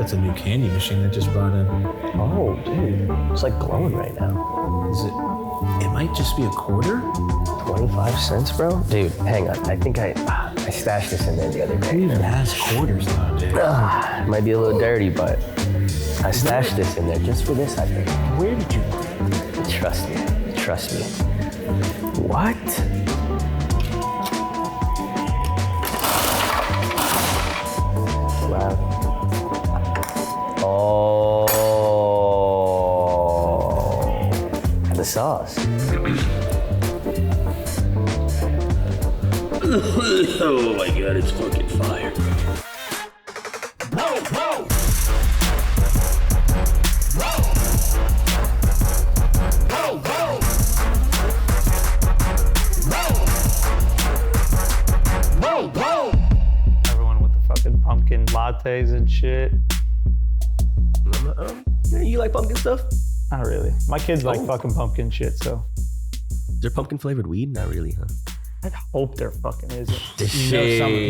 that's a new candy machine that just brought in. Oh, dude. It's like glowing right now. Is it? It might just be a quarter? 25 cents, bro? Dude, hang on. I think I stashed this in there the other day. Who even has quarters nowadays? It might be a little dirty, but I stashed this in there just for this, I think. Where did you? Trust me. Trust me. What? Wow. Oh. The sauce. Oh my god, it's fucking fire. Whoa, whoa! Whoa! Whoa, whoa! Whoa! Whoa, whoa! Everyone with the fucking pumpkin lattes and shit. You like pumpkin stuff? Not really. My kids like fucking pumpkin shit, so. Is there pumpkin flavored weed? Not really, huh? I hope there fucking isn't.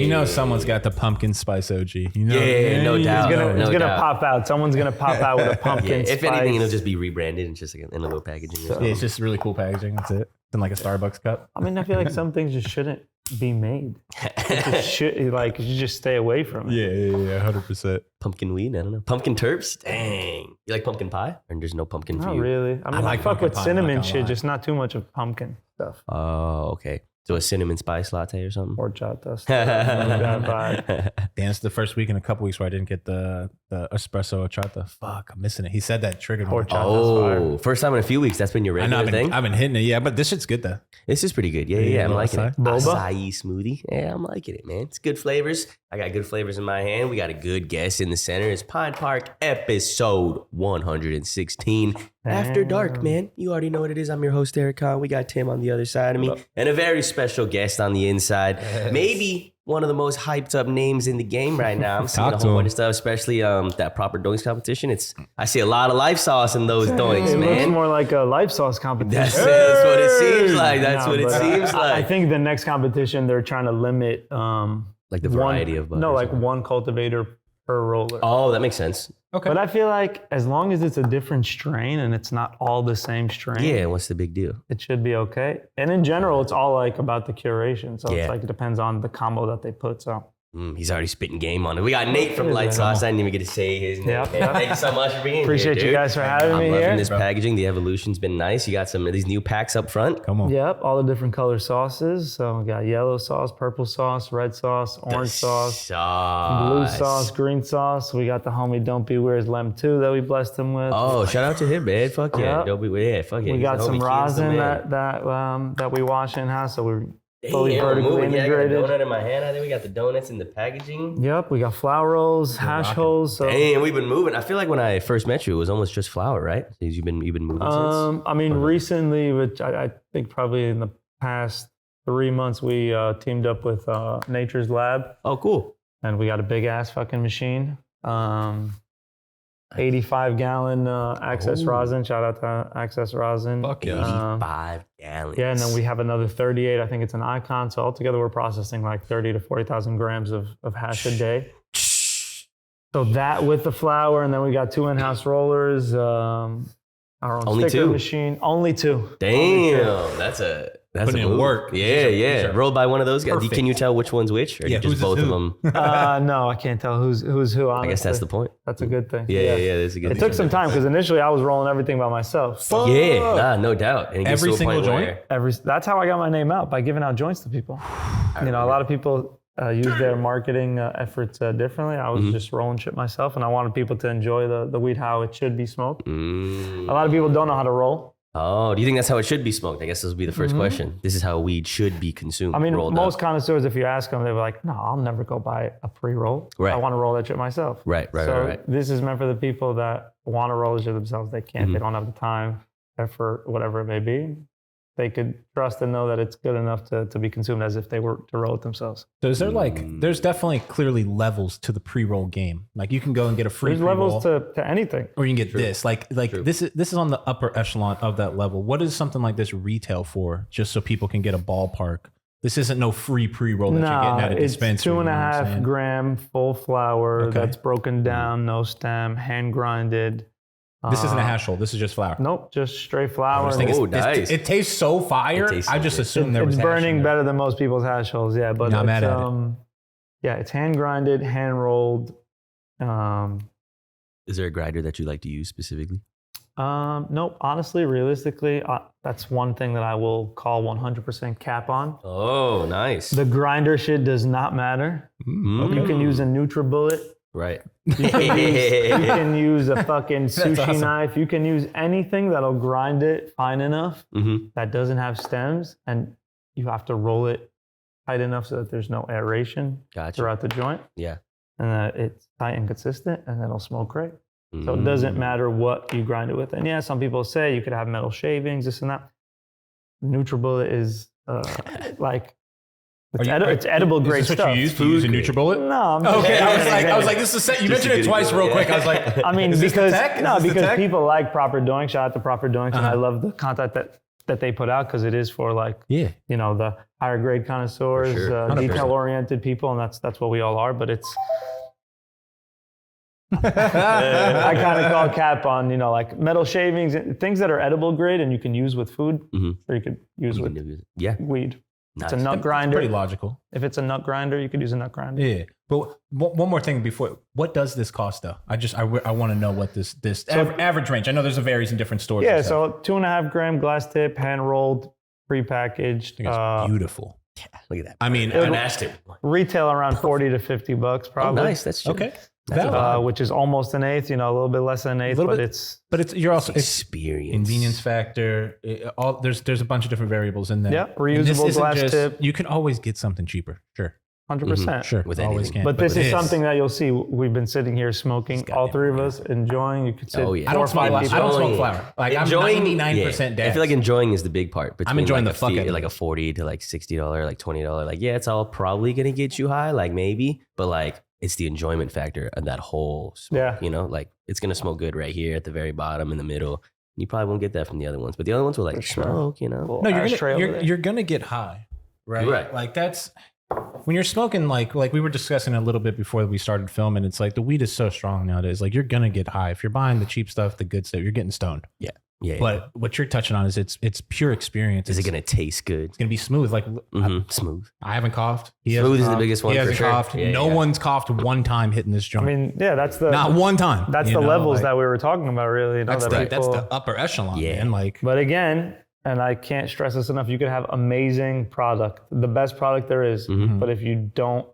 You know someone's got the pumpkin spice OG. You know? Yeah, no doubt. It's gonna pop out. Someone's gonna pop out with a pumpkin spice. If anything, it'll just be rebranded and just like in a little packaging. Yeah, it's just really cool packaging. That's it. It's in like a Starbucks cup. I mean, I feel like some things just shouldn't be made. You just stay away from it. Yeah, 100%. Pumpkin weed? I don't know. Pumpkin terps? Dang. You like pumpkin pie? Or there's no pumpkin for Not you? really. I mean, I like fuck with pumpkin pie, cinnamon I'm not gonna shit, lie. just not too much of pumpkin stuff. Oh, okay. So a cinnamon spice latte or something? Horchata stuff. That vibe. Dan, it's the first week in a couple weeks where I didn't get the espresso horchata. Fuck, I'm missing it. He said that triggered me. Oh, first time in a few weeks. That's been your I know, regular thing? I've been hitting it, yeah, but this shit's good though. This is pretty good. Yeah, I'm liking it. Boba? Acai smoothie. Yeah, I'm liking it, man. It's good flavors. I got good flavors in my hand. We got a good guest in the center. It's Pine Park episode 116. After Dark, man. You already know what it is. I'm your host, Erick. We got Tim on the other side of me and a very special guest on the inside. Yes. Maybe one of the most hyped up names in the game right now. I'm seeing a whole bunch of stuff, especially that proper doinks competition. I see a lot of Lyf Sauce in those doinks, It man. looks more like a Lyf Sauce competition. That's what it seems like. That's what it seems like. I think the next competition, they're trying to limit like the variety of butters. No, like one cultivator per roller. Oh, that makes sense. Okay. But I feel like as long as it's a different strain and it's not all the same strain, Yeah, what's the big deal? it should be okay. And in general, it's all like about the curation. So it's like it depends on the combo that they put. So He's already spitting game on it. We got Nate from Lyf Sauce. I didn't even get to say his name. Yeah. Thank you so much for being here, Appreciate dude. you guys for having me I'm loving here. this packaging. The evolution's been nice. You got some of these new packs up front. Come on. Yep, all the different color sauces. So we got yellow sauce, purple sauce, red sauce, orange sauce, blue sauce, green sauce. We got the homie Don't Be Weird's Lem 2 that we blessed him with. Oh, shout out to him, man. Fuck yeah. Yep. Don't be weird. Fuck yeah. We He's got the some homie. He's the rosin man. that we wash in house. So we're fully Damn, vertically moving. Yeah, I got a integrated. donut in my hand. I think we got the donuts in the packaging. Yep, we got flour rolls, hash holes. So Damn, we've been moving. I feel like when I first met you, it was almost just flour, right? So you've been moving since. I mean, recently, which I think probably in the past 3 months, we teamed up with Nature's Lab, Oh, cool. and we got a big ass fucking machine. 85-gallon Access rosin. Shout out to Access rosin. Fuck yeah. 85 gallons. Yeah, and then we have another 38. I think it's an Icon. So altogether, we're processing like 30 to 40,000 grams of hash a day. So that with the flour, and then we got 2 in-house rollers. Our own Only sticker 2? machine. Only 2. That's a Putting a in move. work. Yeah, These are Rolled by one of those guys. perfect. Can you tell which one's which, or Yeah, just who's both of who? them? No, I can't tell who's who. Honestly. I guess that's the point. That's a good thing. Yeah. That's a good. It took some time because initially I was rolling everything by myself. Yeah, no doubt. And it gets Every to a single point joint? where- That's how I got my name out, by giving out joints to people. You know, a lot of people use their marketing efforts differently. I was just rolling shit myself, and I wanted people to enjoy the weed how it should be smoked. A lot of people don't know how to roll. Oh, do you think that's how it should be smoked? I guess this will be the 1st question. This is how weed should be consumed. I mean, rolled most up. connoisseurs, if you ask them, they're like, no, I'll never go buy a pre-roll. Right. I want to roll that shit myself. Right. So this is meant for the people that want to roll the shit themselves. They can't, they don't have the time, effort, whatever it may be. They could trust and know that it's good enough to be consumed as if they were to roll it themselves. So is there there's definitely clearly levels to the pre-roll game. Like you can go and get a free There's pre-roll, levels to anything. or you can get this. Like this is on the upper echelon of that level. What does something like this retail for? Just so people can get a ballpark This isn't no free pre-roll that you're getting No, at a it's dispensary. 2.5 gram full flour Okay. that's broken down, no stem, hand grinded. This isn't a hash roll. This is just flour. Nope, just straight flour. I was thinking Oh, this- nice. It tastes so fire. It tastes I so just good. assumed there was It's hash in burning there. better than most people's hash rolls, yeah. But Not it's, mad at it. yeah, it's hand grinded, hand rolled. Is there a grinder that you like to use specifically? Nope. Honestly, realistically, that's one thing that I will call 100% cap on. Oh, nice. The grinder shit does not matter. You can use a NutriBullet. Right. You can use a fucking sushi awesome. knife. You can use anything that'll grind it fine enough Mhm. that doesn't have stems, and you have to roll it tight enough so that there's no aeration Gotcha. throughout the joint, Yeah. and that it's tight and consistent, and it'll smoke great. So it doesn't matter what you grind it with. And yeah, some people say you could have metal shavings, this and that. NutriBullet is like it's edible grade Is this stuff. what you use? Do you use a NutriBullet? No, I'm Okay, I was like, this is set. You Just mentioned to it get it twice going, real quick. yeah. I was like, I mean, is this the because tech? Is this the because tech? people like Proper Doinks. Shout out to Proper Doinks, and I Uh-huh. love the content that they put out because it is for like Yeah. the higher grade connoisseurs, For sure. 100%. detail oriented people, and that's what we all are. But it's I kind of call cap on like metal shavings, things that are edible grade and you can use with food, Mhm. or you could use You with can do it. Yeah. weed. Nice. It's a nut grinder. Pretty logical. If it's a nut grinder, you could use a nut grinder. Yeah. But one more thing before, what does this cost though? I want to know what this average range. I know there's a varies in different stores. Yeah, and stuff. so 2.5 gram glass tip, hand rolled, prepackaged. I think it's beautiful. Look at that. I mean, I asked him. Retail around 40 to 50 bucks Oh, probably. nice. That's true. okay. That's a Valid. vibe. Which is almost an eighth, a little bit less than an eighth, Little but bit. it's But you're also it's Experience. convenience factor. There's a bunch of different variables in there. Yeah, And this reusable isn't glass tip. You can always get something cheaper. Sure. 100%. Sure. With always anything. can. But this with is something that you'll see. We've been sitting here smoking, This all goddamn three of us enjoying. You could sit Oh, yeah. I 4 or don't smoke. 5 I people. don't smoke Enjoying- flower. Like Enjoying- I'm 99% yeah. dad. I feel like enjoying is the big part. Between enjoying like the fuck out of like it. a $40 to like $60, like $20. Like, yeah, it's all probably gonna get you high, like maybe, but like it's the enjoyment factor of that whole smoke, Yeah. like it's gonna smoke good right here at the very bottom in the middle. You probably won't get that from the other ones, but the other ones will like For sure. smoke, Little No, ashtray over there. you're gonna get high, right? Right. Like that's when you're smoking. Like we were discussing a little bit before we started filming. It's like the weed is so strong nowadays. Like you're gonna get high if you're buying the cheap stuff, the good stuff. You're getting stoned. Yeah. But what you're touching on is it's pure experience. Is it It's gonna taste good? gonna be smooth. Like Smooth. I haven't coughed. He Smooth hasn't is the coughed. biggest one He for hasn't sure. coughed. Yeah, No yeah. one's coughed one time hitting this I joint. mean, yeah, that's the Not one time. that's you the know, levels like, that we were talking about, really. That's that the upper echelon, Yeah. man. Like But again, and I can't stress this enough, you could have amazing product, the best product there is, Mhm. but if you don't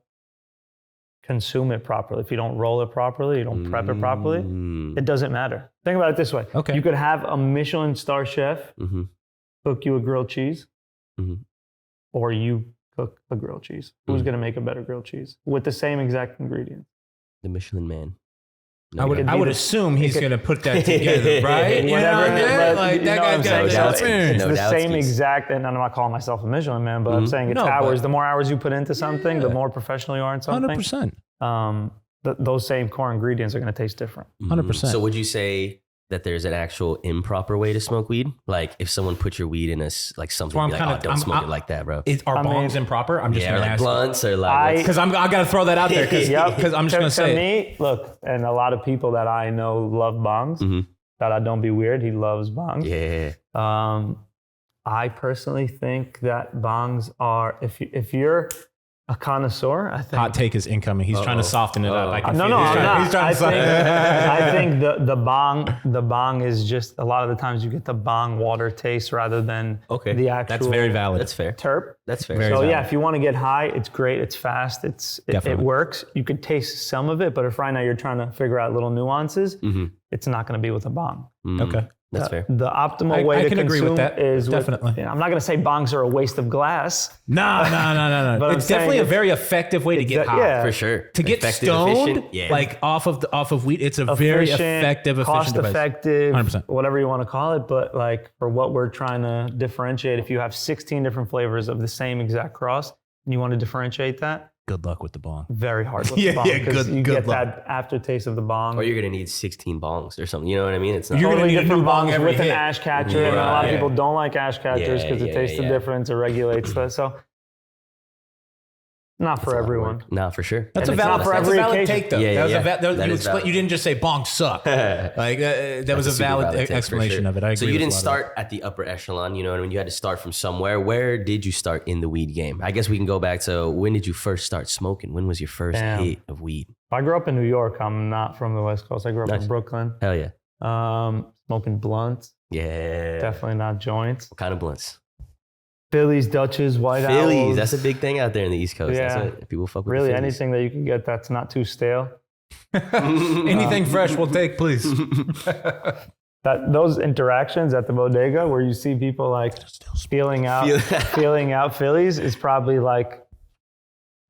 consume it properly, if you don't roll it properly, you don't prep it properly, Mm. it doesn't matter. Think about it this way. Okay. You could have a Michelin star chef Mhm. cook you a grilled cheese, Mhm. or you cook a grilled cheese. Who's Mhm. going to make a better grilled cheese with the same exact ingredients? The Michelin Man. I would be the- assume he's it could- gonna put that together, right? You know what I mean? but Like you that know what I'm guy's saying? got No that doubt. experience. It's No the doubt, same skis. exact, and I'm not calling myself a Michelin man, but I'm saying it's No, but- hours. The more hours you put into something, the more professional you are in something. 100%. Those same core ingredients are going to taste different. 100%. So would you say that there's an actual improper way to smoke weed? Like if someone put your weed in like something, Well, I'm be like, kinda- don't I'm- smoke I'm- it like that, bro. Are I mean- bongs improper? I'm just Yeah, or gonna like ask. blunts or like Because I gotta throw that out there because Yep. I'm just gonna To say it. me, look, and a lot of people that I know love bongs. Mhm. That I don't be weird. He loves bongs. yeah. I personally think that bongs are, if you're a connoisseur, I think. Hot take is incoming. He's trying to soften it up. I can No, feel no, it. I'm not. He's trying I to soften think, it up. I think the bong is just, a lot of the times you get the bong water taste rather than Okay. the actual That's very valid. That's fair. terp. That's fair. Very So valid. yeah, if you want to get high, it's great. It's fast. It Definitely. works. You could taste some of it, but if right now you're trying to figure out little nuances, Mhm. it's not going to be with a bong. Okay. That's fair. The optimal I way to can agree with consume that. is Definitely. With, I'm not going to say bongs are a waste of glass. No. But I'm It's definitely saying a very effective way to get high. yeah. For sure. To get Effective, stoned, efficient, yeah. like off of weed, it's a very effective, efficient cost device. effective, 100%. whatever you want to call it. But like for what we're trying to differentiate, if you have 16 different flavors of the same exact cross and you want to differentiate that, Good luck with the bong. very hard with Yeah, the bong yeah, because good- you good get luck. that aftertaste of the bong. or you're gonna need 16 bongs or something. You know what I mean? It's not. You're gonna Totally need a different new bong bongs every with an hit. ash catcher, and a lot of Right. people don't like ash catchers Yeah, because it yeah, tastes yeah. the difference or regulates that. So Not for everyone. No, for sure. That's That a makes valid, sense. that's a every valid occasion. take, though. Yeah, that was yeah. a That you, is valid. you didn't just say bongs suck. Like that was a super valid take, for explanation sure. of it. I agree. So you with didn't a lot of start at the upper echelon, you know what I mean? You had to start from somewhere. Where did you start in the weed game? I guess we can go back to when did you first start smoking? When was your first hit of weed? I grew up in New York. I'm not from the West Coast. I grew up Nice. in Brooklyn. Hell yeah. Smoking blunts. Yeah. Definitely not joints. What kind of blunts? Phillies, Dutches, White Phillies. Owls. That's a big thing out there in the East Coast. Yeah. That's what people fuck with. Really the Phillies. anything that you can get that's not too stale. Anything fresh, we'll take, please. Those interactions at the bodega where you see people like feeling out Phillies is probably like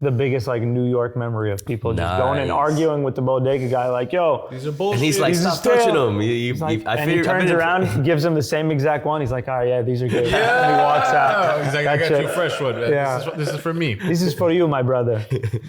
the biggest like New York memory of people just going and Nice. arguing with the bodega guy like, yo, These are bullshit. And he's like, These are stop stale. touching them. and he turns around, gives him the same exact one. He's like, all right, yeah, these are good. And he walks out. He's like, I That's got you it. a fresh one, man. Yeah. This is for me. This is for you, my brother.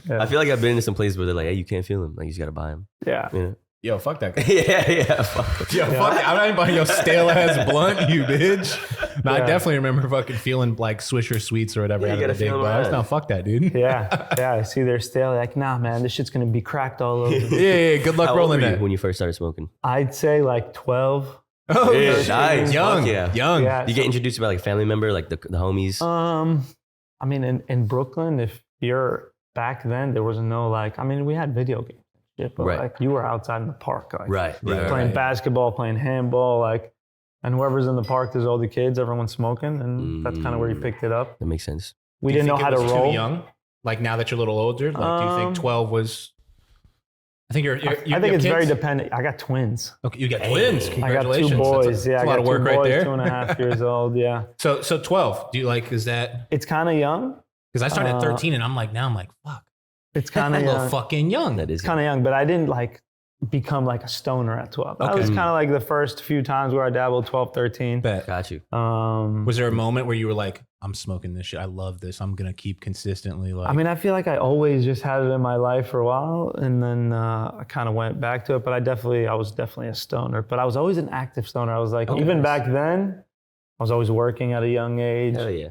I feel like I've been into some places where they're like, hey, you can't feel them. Like, you just got to buy them. Yeah. You know? Yo, fuck that guy. Yeah. Fuck. Yo, fuck it. I'm not even buying your stale ass blunt, you bitch. No, I Yeah. definitely remember fucking feeling like Swisher Sweets or whatever Yeah, out you of the gotta big feel 'em box. around. No, fuck that, dude. Yeah. I see they're stale. Like, nah, man, this shit's going to be cracked all over. Yeah, good luck How old rolling were you that. when you first started smoking? I'd say like 12. Oh, Yeah, shit. nice. Young, Fuck yeah. young. Yeah. You get introduced by like a family member, like the homies? I mean, in Brooklyn, if you're back then, there was no like, I mean, we had video games and shit, but Right. like you were outside in the park, like Right. playing basketball, playing handball, like, and whoever's in the park, there's all the kids, everyone's smoking, and that's kind of where you picked it up. That makes sense. We Do you didn't know think how it to was roll. Too young? Like now that you're a little older, like do you think 12 was? I think you're. I think it's very dependent. I got twins. Okay, you got twins. I got Congratulations. two boys. That's a I lot got of work two right boys, there. 2.5 years old. Yeah, So 12. Do you like? Is that? it's kind of young. Because I started at 13, and I'm like, fuck, It's kind I'm of a little young. fucking young. That is It's kind of young, but I didn't like become like a stoner at 12. That Okay. was kind of like the first few times where I dabbled 12, 13. Bet. Got you. Was there a moment where you were like, I'm smoking this shit. I love this. I'm gonna keep consistently like. I mean, I feel like I always just had it in my life for a while, and then I kind of went back to it. But I was definitely a stoner. But I was always an active stoner. I was like, Okay. even back then, I was always working at a young age. Hell yeah.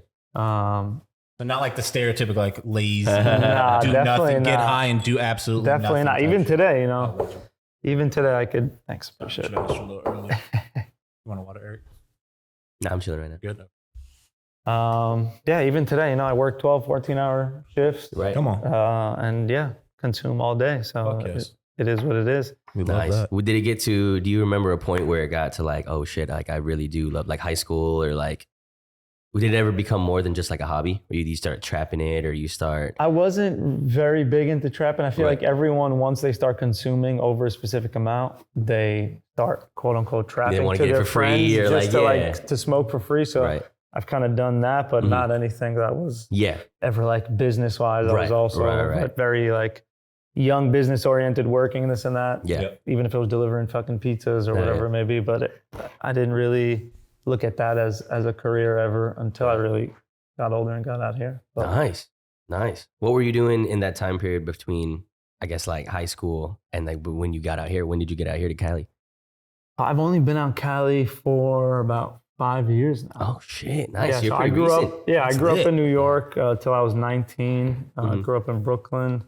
So not like the stereotypical like lazy, Nah, do definitely nothing, get not. high and do absolutely Definitely nothing. not. type Even shit. today, you know, even today I could. Thanks, appreciate Should I it. ask you a little early? You want a water, Eric? Nah, I'm chilling right now. Good. Yeah, even today, you know, I work 12, 14-hour shifts, Right. Come on. and yeah, consume all day. So Fuck yes. it is what it is. We love Nice. that. Well, did it get to, do you remember a point where it got to like, oh shit, like I really do love like high school or like, did it ever become more than just like a hobby? Where you start trapping it or you start, I wasn't very big into trapping. I feel Right. like everyone, once they start consuming over a specific amount, they start quote unquote trapping wanna to get it their for free friends or just like, yeah. to smoke for free. So right. I've kind of done that, but not anything that was Yeah. ever like business wise. I Right, was also right. like, very like young business oriented, working this and that. Yeah. Yep. Even if it was delivering fucking pizzas or Yeah, whatever yeah. it may be. But I didn't really look at that as a career ever until I really got older and got out here. But Nice. Nice. What were you doing in that time period between, I guess, like high school and like when you got out here? When did you get out here to Cali? I've only been out Cali for about 5 years now. Oh shit. Nice. Yeah, You're so I pretty grew recent. up. Yeah, That's I grew lit. up in New York till I was 19. Grew up in Brooklyn.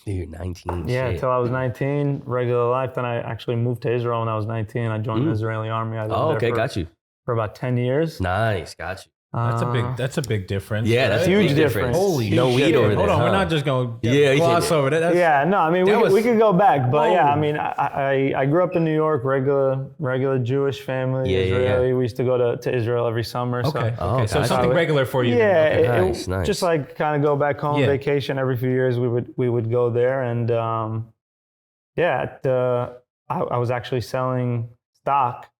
Dude, you're 19. Yeah, shit. till I was 19, regular life. Then I actually moved to Israel when I was 19. I joined the Israeli army. I lived Oh, there okay. for, Got you. for about 10 years. Nice. Got you. That's a big difference. Yeah, that's a Huge big difference. Holy no shit. weed over there. Hold on, huh? we're not just going to Yeah, you gloss said- over that. That's, Yeah, no, I mean, That we was- could go back, but yeah, I Whoa. mean, I grew up in New York, regular Jewish family, Yeah, yeah, yeah. Israeli. We used to go to Israel every summer. Okay. So, Okay. So gotcha. something regular for you. yeah, then. Okay. Nice, nice. just like kind of go back home, Yeah. vacation every few years. We would go there, and I was actually selling stock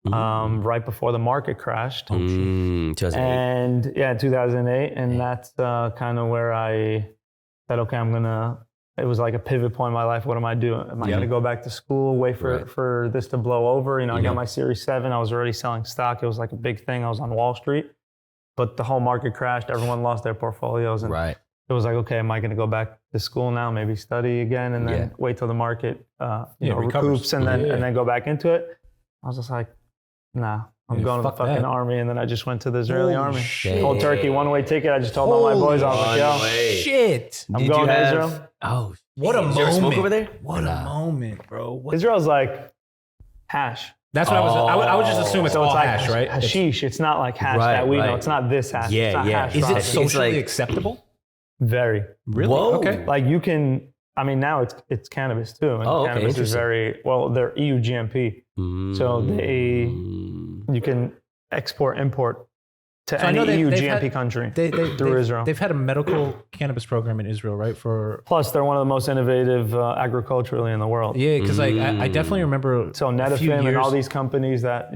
right before the market crashed. 2008. And yeah, 2008. And that's kind of where I said, okay, it was like a pivot point in my life. What am I doing? Am I Yeah. going to go back to school, wait Right. for this to blow over? You know, I Yeah. got my Series 7. I was already selling stock. It was like a big thing. I was on Wall Street, but the whole market crashed. Everyone lost their portfolios. And Right. it was like, okay, am I going to go back to school now, maybe study again, and then Yeah. wait till the market recovers. recoups and then Yeah. and then go back into it? I was just like, nah, I'm Yeah, going to the fuck fucking that. army, and then I just went to the Israeli army. shit. Cold turkey, one-way ticket. I just told all my boys, I was like, yo, Shit. I'm going to Israel. Oh, What a is there a moment. smoke over there? What a moment, bro. What? Israel's like hash. That's what I would just assume it's So all it's like hash, right? hashish. It's not like hash Right, that we know. right. It's not this hash. Yeah, it's not yeah. hash Is it rosin. socially like- acceptable? Very. Really? Whoa. Okay. Like you can, I mean, now it's cannabis too. And Oh, okay, cannabis is interesting. very, well, they're EU GMP. So you can export, import to So I any know EU they've GMP had- country Through through Israel. They've had a medical cannabis program in Israel, right? For Plus, they're one of the most innovative agriculturally in the world. yeah, because like I definitely remember. So a few Netafim and all years- these companies that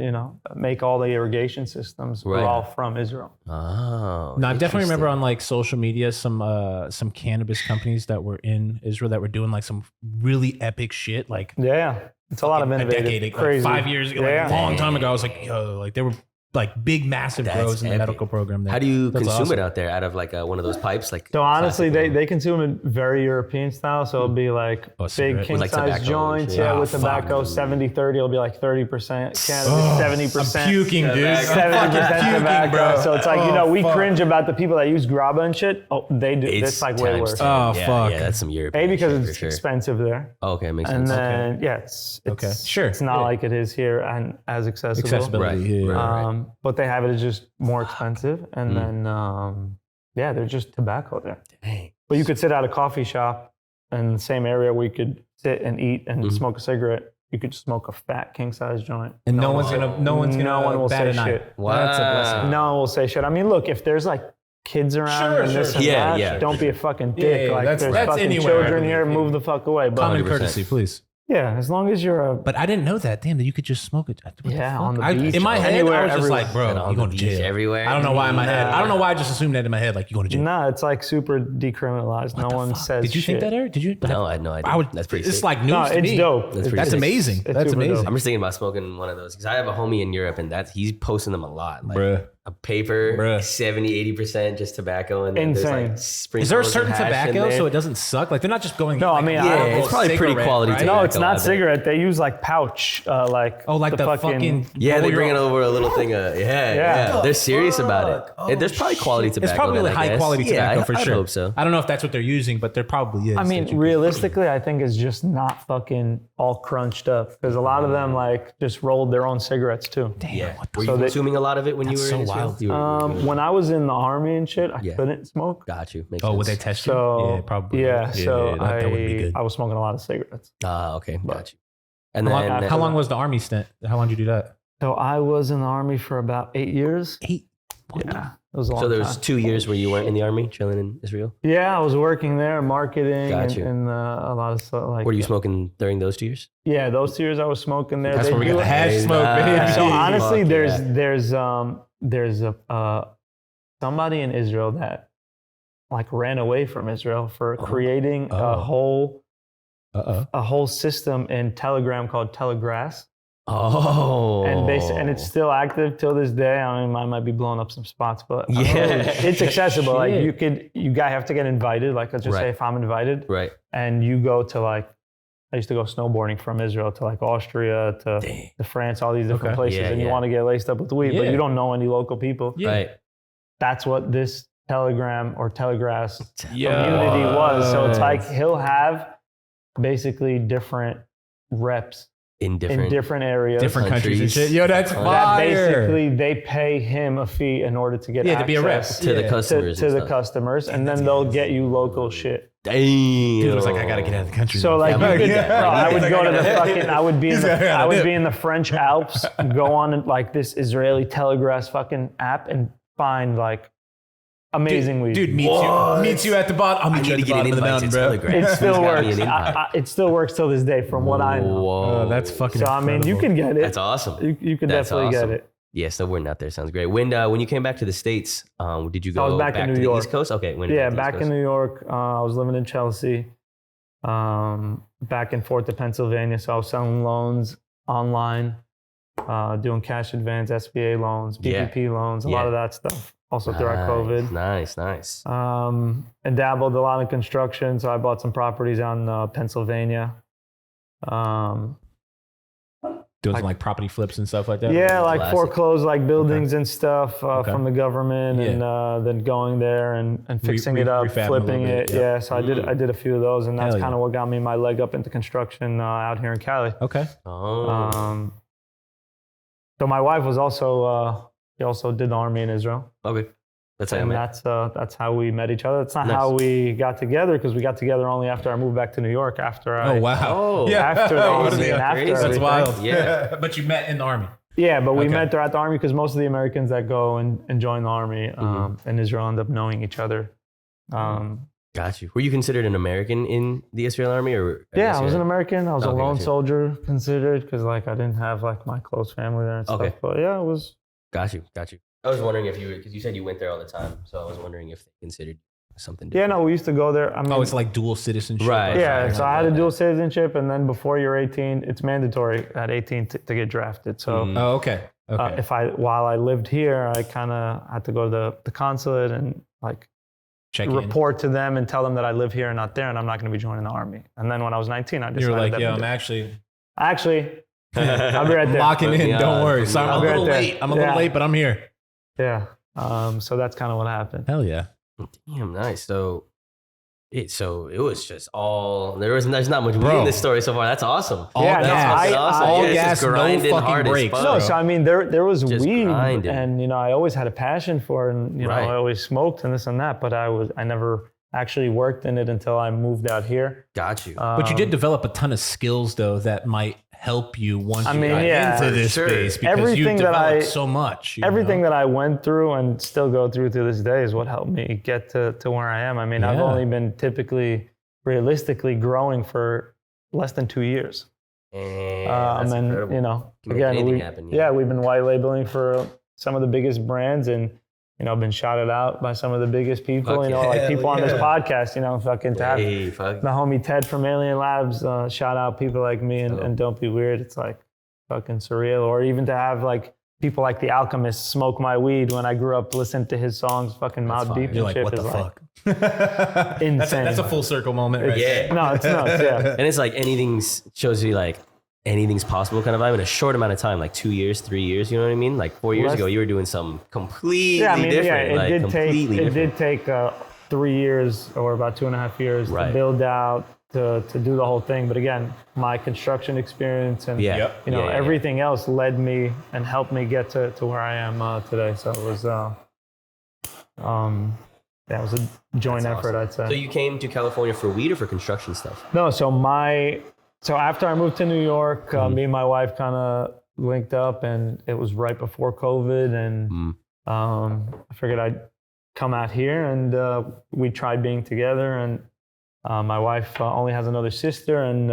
make all the irrigation systems Right. were all from Israel. Oh. No, I definitely remember interesting. on like social media some cannabis companies that were in Israel that were doing like some really epic shit, like Yeah, it's a lot of a innovative, decade ago, crazy. like 5 years ago, Yeah. like a long time ago. I was like, yo, like they were like big, massive That's grows in the epic. medical program. There. How do you That's consume awesome. it out there? Out of like one of those pipes? Like So honestly, plastic they consume it very European style. So it'll be like Oh, big cigarette. king With, like, size tobacco and joints, shit. yeah, Ah, with fuck. tobacco, 70-30. It'll be like 30% cannabis, I'm 70%. puking, dude. I'm 70% fucking puking, tobacco. bro. So it's like, Oh, we fuck. cringe about the people that use grabba and shit. Oh, they do. it's It's like way times worse. 10. Oh, yeah, fuck. Yeah, that's some European. A, because shit for it's sure. expensive there. Oh, okay, makes And sense. then, yeah, it's Okay. Sure. It's not Yeah. like it is here and as accessible. Accessibility. Right, Yeah. right. But they have it as just more expensive. And then, yeah, they're just tobacco there. Dang. But you could sit at a coffee shop in the same area where you could sit and eat and smoke a cigarette. You could smoke a fat king size joint. And no one's gonna no one will bat say an eye. shit. That's a blessing. No one will say shit. I mean, look, if there's like kids around Sure, and this sure, and sure. Yeah, that, yeah, don't for be a fucking dick. yeah, like that's there's fucking anywhere, I children believe, here, yeah. move the fuck away. But Common 100%. courtesy, please. yeah, as long as you're a But I didn't know that. Damn, that you could just smoke it. What the Yeah, fuck? on the I- beach, in my head, anywhere, I was just everywhere. like, bro, And on you going the to beach jail everywhere. I don't know why in my head. I don't know why I just assumed that in my head, like you going to jail. nah, it's like super decriminalized. No one says Did you think shit. that, Eric? Did you? No, I had no idea. I would. That's pretty It's sick. like news No, to it's me. dope. That's That's sick. amazing. It's That's super dope. amazing. I'm just thinking about smoking one of those because I have a homie in Europe and he's posting them a lot. Like Bruh. a paper, Bruh. 70-80% just tobacco, and then Insane. there's like Is there a sprinkles certain of hash in tobacco there. so it doesn't suck? Like they're not just going. No, I like, mean, a I don't- full it's probably pretty cigarette, quality right? tobacco. No, it's I not bet. cigarette. They use like pouch, like Oh, like the fucking. Yeah, they bring it over. over a little thing. Yeah. They're serious about it. Oh, There's probably quality tobacco. It's probably then, I high guess. quality Yeah, tobacco for I sure. hope so. I don't know if that's what they're using, but there probably is. I mean, realistically, I think it's just not fucking all crunched up because a lot of them like just rolled their own cigarettes too. Yeah. What the Were you So they- consuming a lot of it when you That's were in so Israel? wild. You were- When I was in the army and shit, I Yeah. couldn't smoke. Got you. Makes Oh, would they sense. test you? So Yeah, probably. Yeah, so that wouldn't be good. I was smoking a lot of cigarettes. Okay, got you. And How then long, how long was the army stint? How long did you do that? So I was in the army for about 8 years. 8. Yeah, it was a long So there was time. 2 years where you weren't in the army, chilling in Israel. Yeah, I was working there, marketing, Got and, you. and a lot of stuff like. Were you smoking during those 2 years? Yeah, those 2 years I was smoking there. That's They where we do got the it- hash smoke, baby. So honestly, Fuck there's a somebody in Israel that like ran away from Israel for creating a whole system in Telegram called Telegrass. Oh. And it's still active till this day. I mean, I might be blowing up some spots, but Yeah. it's accessible. Like Shit. you guys have to get invited. Like let's just say Right. if I'm invited, Right. and you go to like, I used to go snowboarding from Israel to like Austria to, Dang. to France, all these different Okay. places, Yeah, and you yeah. want to get laced up with weed, but Yeah. you don't know any local people. Yeah. Right. That's what this Telegram or Telegrass Yeah. community was. So it's like he'll have basically different reps In in different areas. Different countries and Countries. shit. Yo, that's That that fire. basically they pay him a fee in order to get Yeah, to be a rep. access To the Yeah. customers. to and the stuff. customers, and then they'll get you local shit. Damn. Dude was like, I gotta get out of the country. So like, Yeah, you could, yeah. bro, I would go to the fucking, I would be in He's the, gotta I would dip. be in the French Alps, go on like this Israeli Telegrass fucking app and find like amazing weed. Dude What? meets you at the bottom. I'll I meet need you to at the get an bottom of the invite mountain, to bro. Telegram. It still He's got me works. an invite. It still works till this day, from what I know. Whoa. That's fucking. So I mean, you can get it. That's awesome. You could That's definitely awesome. get it. Yeah, snowboarding out there sounds great. When you came back to the States, did you go I was back in to New the York. East Coast? Okay, when Yeah, to the East back in Coast? New York. I was living in Chelsea. Back and forth to Pennsylvania. So I was selling loans online, doing cash advance, SBA loans, Yeah. PPP loans, a Yeah. lot of that stuff. Also throughout COVID. Nice. And dabbled a lot in construction. So I bought some properties out in Pennsylvania. Doing Doing some like property flips and stuff like that? Yeah, like Classic. foreclosed like buildings and stuff from the government, Yeah. and then going there and fixing it up, refabbing a flipping little it. bit, yeah. Yeah, so I did a few of those, and that's Hell yeah. kind of what got me my leg up into construction out here in Cali. Okay. Oh. So my wife was also she also did the army in Israel, Okay. That's how I and met. that's how we met each other. That's not Nice. how we got together, because we got together only after I moved back to New York. After I, Oh, wow. Oh. Yeah. after the What is army it? and after Crazy. That's everything. wild. Yeah. But you met in the army. Yeah, but we Okay. met there at the army because most of the Americans that go and join the army in Israel end up knowing each other. Got you. Were you considered an American in the Israel army, or? Yeah, I was an American. I was a Okay, lone gotcha. soldier considered, because like I didn't have like my close family there and stuff. Okay. But yeah, it was. Got you. I was wondering if you, because you said you went there all the time, so I was wondering if they considered something Yeah, different. no, we used to go there. I mean, Oh, it's like dual citizenship. Right. yeah. So I had a Yeah. dual citizenship, and then before you're 18, it's mandatory at 18 to get drafted. So Oh, okay. Okay. while I lived here, I kind of had to go to the consulate and like Check in. report to them and tell them that I live here and not there, and I'm not going to be joining the army. And then when I was 19, I decided You were like, that yo, we I'm did. actually Actually, I'll be right there. locking in. Yeah. Don't worry. Sorry, I'm I'll a be little right there. late. I'm a little Yeah. late, but I'm here. Yeah. So that's kind of what happened. Hell yeah. Damn, nice. So it was just all there's not much meat Bro. in this story so far. That's awesome. All Yeah, no, gas. I- awesome. all Yeah, it's gas, just no grinding fucking hard as breaks. fuck. No, bro. so I mean, there was Just weed, grinding. and I always had a passion for it, and Right. I always smoked and this and that, but I never actually worked in it until I moved out here. Got you. But you did develop a ton of skills, though, that might help you once I you mean, got yeah, into this sure. space because Everything you that developed I- so much. Everything that I went through and still go through to this day is what helped me get to where I am. I mean, I've Yeah. only been realistically growing for less than 2 years. And that's And incredible. Can make again, anything happen, yeah. yeah, we've been white labeling for some of the biggest brands, and been shouted out by some of the biggest people. Fuck Like yeah, people on this yeah. podcast. Fucking to have Hey, fuck. the homie Ted from Alien Labs shout out people like me and Don't Be Weird. It's like fucking surreal. Or even to have like people like The Alchemist smoke my weed when I grew up listening to his songs, fucking Mobb fire. Deep You're and like, shit. what the is like, fuck? insane. That's a full circle moment, right? Yeah. No, it's nuts. Yeah. And it's like shows you like anything's possible kind of vibe in a short amount of time, like 2 years, 3 years, you know what I mean? Like 4 years Less- ago, you were doing something completely Yeah, I mean, different. like, it completely did take 3 years or about 2.5 years Right. to build out to do the whole thing. But again, my construction experience and Yeah. Yep. Yeah. everything else led me and helped me get to where I am today. So it was it was a joint That's effort, awesome. I'd say. So you came to California for weed or for construction stuff? No, so after I moved to New York, me and my wife kind of linked up, and it was right before COVID, and I figured I'd come out here, and we tried being together, and my wife only has another sister, and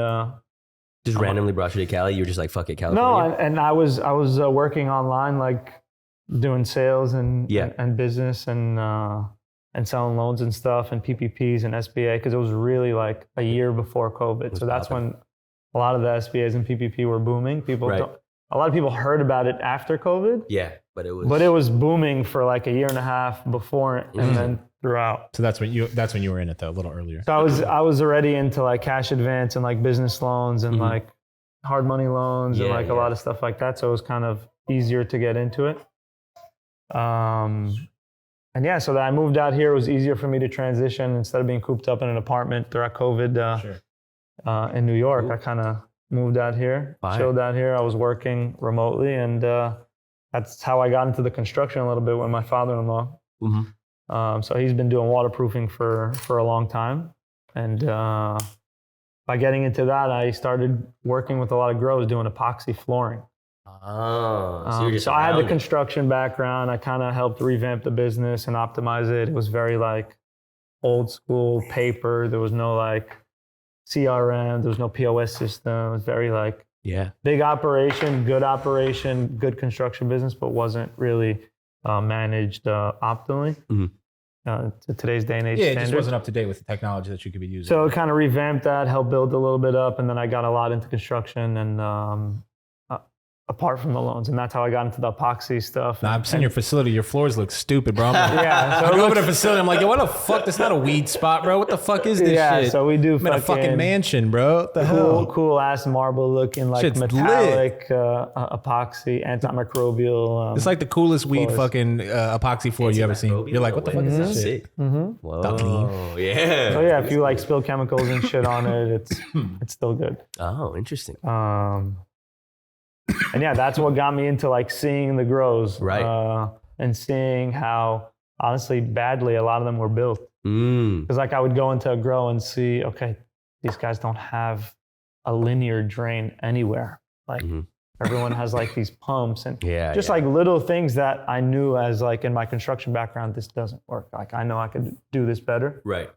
Just randomly brought you to Cali. You were just like, fuck it, no, California. and I was working online, like doing sales and Yeah. and business and selling loans and stuff and PPPs and SBA, because it was really like a year before COVID. So that's popping. when a lot of the SBAs and PPP were booming. Right. A lot of people heard about it after COVID, Yeah, but but it was booming for like a year and a half before and then throughout. So that's when you were in it though, a little earlier. So I was already into like cash advance and like business loans and like hard money loans and Yeah, like a lot of stuff like that. So it was kind of easier to get into it. And yeah, so that I moved out here, it was easier for me to transition instead of being cooped up in an apartment throughout COVID in New York. I kind of moved out here, Fire. chilled out here. I was working remotely, and that's how I got into the construction a little bit with my father-in-law. So he's been doing waterproofing for a long time. And by getting into that, I started working with a lot of grows doing epoxy flooring. Oh, so you're just So I had the around it. construction background. I kind of helped revamp the business and optimize it. It was very like old school paper. There was no like CRM. There was no POS system. It was very like Yeah. big operation, good construction business, but wasn't really managed optimally to today's day and age Yeah, it standards. just wasn't up to date with the technology that you could be using. So it kind of revamped that, helped build a little bit up, and then I got a lot into construction and apart from the loans, and that's how I got into the epoxy stuff. Nah, I've seen your facility. Your floors look stupid, bro. I'm like, Yeah, so I it go over to looks- the facility. I'm like, yo, what the fuck? That's not a weed spot, bro. What the fuck is this Yeah, shit? so we do I'm in a fucking fucking mansion, bro. What the hell? cool ass marble looking, like Shit's metallic epoxy, antimicrobial. It's like the coolest weed Floors. fucking epoxy floor you ever seen. You're like, what the fuck is this shit? Whoa. Yeah. so yeah, if you like spill chemicals and shit on it, it's still good. Oh, interesting. And yeah, that's what got me into like seeing the grows, Right. and seeing how honestly badly a lot of them were built. Mm. Because like I would go into a grow and see, okay, these guys don't have a linear drain anywhere. Like everyone has like these pumps and just like little things that I knew as like in my construction background, this doesn't work. Like I know I could do this better. Right.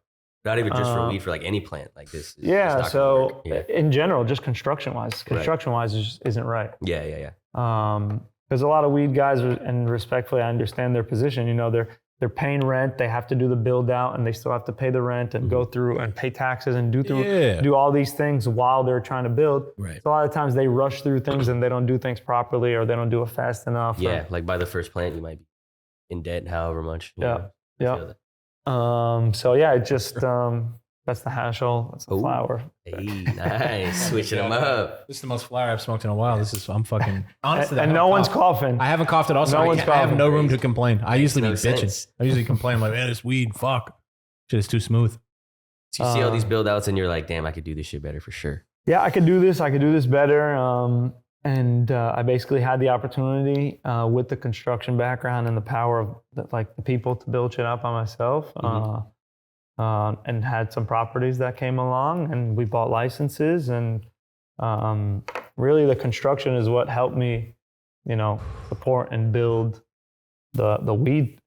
Not even just for weed, for like any plant like this. Is Yeah. just not gonna work. So in general, just construction wise just isn't right. Yeah. Because a lot of weed guys, and respectfully, I understand their position. You know, they're paying rent, they have to do the build out, and they still have to pay the rent and go through and pay taxes and do all these things while they're trying to build. Right. So a lot of times they rush through things and they don't do things properly, or they don't do it fast enough. Yeah. Like by the first plant, you might be in debt however much. you Yeah. know. I Yeah. feel that. So yeah, it just that's the hash hole. That's the Ooh. flower. Hey, nice. Switching them up. This is the most flower I've smoked in a while. I'm fucking honestly. And no one's coughing. I haven't coughed at all. So No I one's have coughing. no room to complain. I usually be no bitching. sense. I usually complain like, man, this weed, fuck. Shit is too smooth. So you see all these build outs and you're like, damn, I could do this shit better for sure. Yeah, I could do this. I could do this better. And I basically had the opportunity with the construction background and the power of the people to build shit up by myself. And had some properties that came along, and we bought licenses. And really, the construction is what helped me, support and build the weed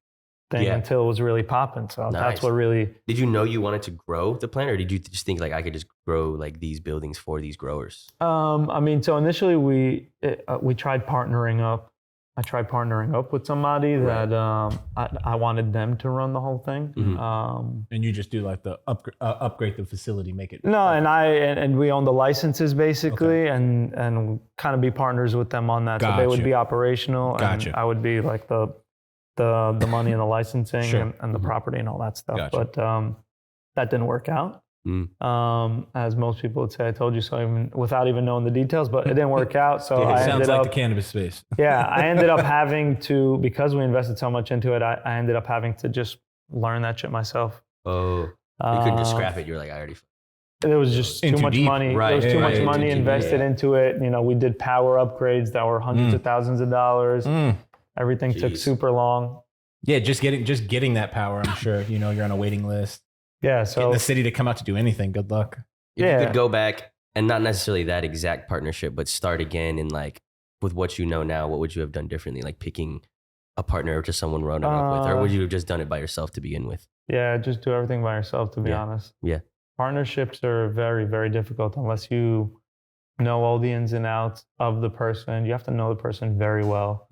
thing until it was really popping. So that's what really. Did you know you wanted to grow the plant, or did you just think like I could just grow like these buildings for these growers? So initially we tried partnering up. I tried partnering up with somebody that I wanted them to run the whole thing. And you just do like the upgrade the facility, make it. No, and we own the licenses basically, and kind of be partners with them on that. So they would be operational, and I would be like the money and the licensing and the property and all that stuff. But that didn't work out. As most people would say, I told you so, even without even knowing the details, but it didn't work out. So It I sounds ended like up, the cannabis space. I ended up having to, because we invested so much into it, I ended up having to just learn that shit myself. Oh, you couldn't just scrap it. You're like, I already. There was just too too much deep. money. Right, There was too much right, money too deep, invested into it. We did power upgrades that were hundreds of thousands of dollars. Everything took super long. Yeah, just getting that power. I'm sure you're on a waiting list. Yeah, Getting so the city to come out to do anything. Good luck. If you could go back and not necessarily that exact partnership, but start again and like with what you know now, what would you have done differently? Like picking a partner or just someone running up with, or would you have just done it by yourself to begin with? yeah, just do everything by yourself, to be honest. Yeah. Partnerships are very, very difficult unless you know all the ins and outs of the person. You have to know the person very well,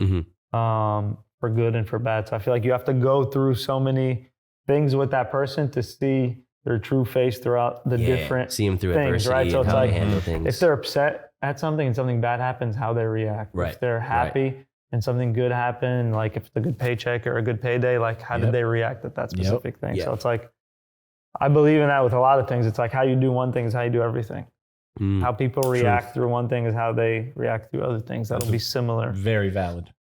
for good and for bad. So I feel like you have to go through so many things with that person to see their true face throughout the different see them through things, adversity right? So and it's how like they handle things. if they're upset at something and something bad happens, how they react. Right, If they're happy and something good happened, like if it's a good paycheck or a good payday, like how did they react at that specific thing? So it's like, I believe in that with a lot of things. It's like how you do one thing is how you do everything. How people react through one thing is how they react through other things. That'll be similar. Very valid.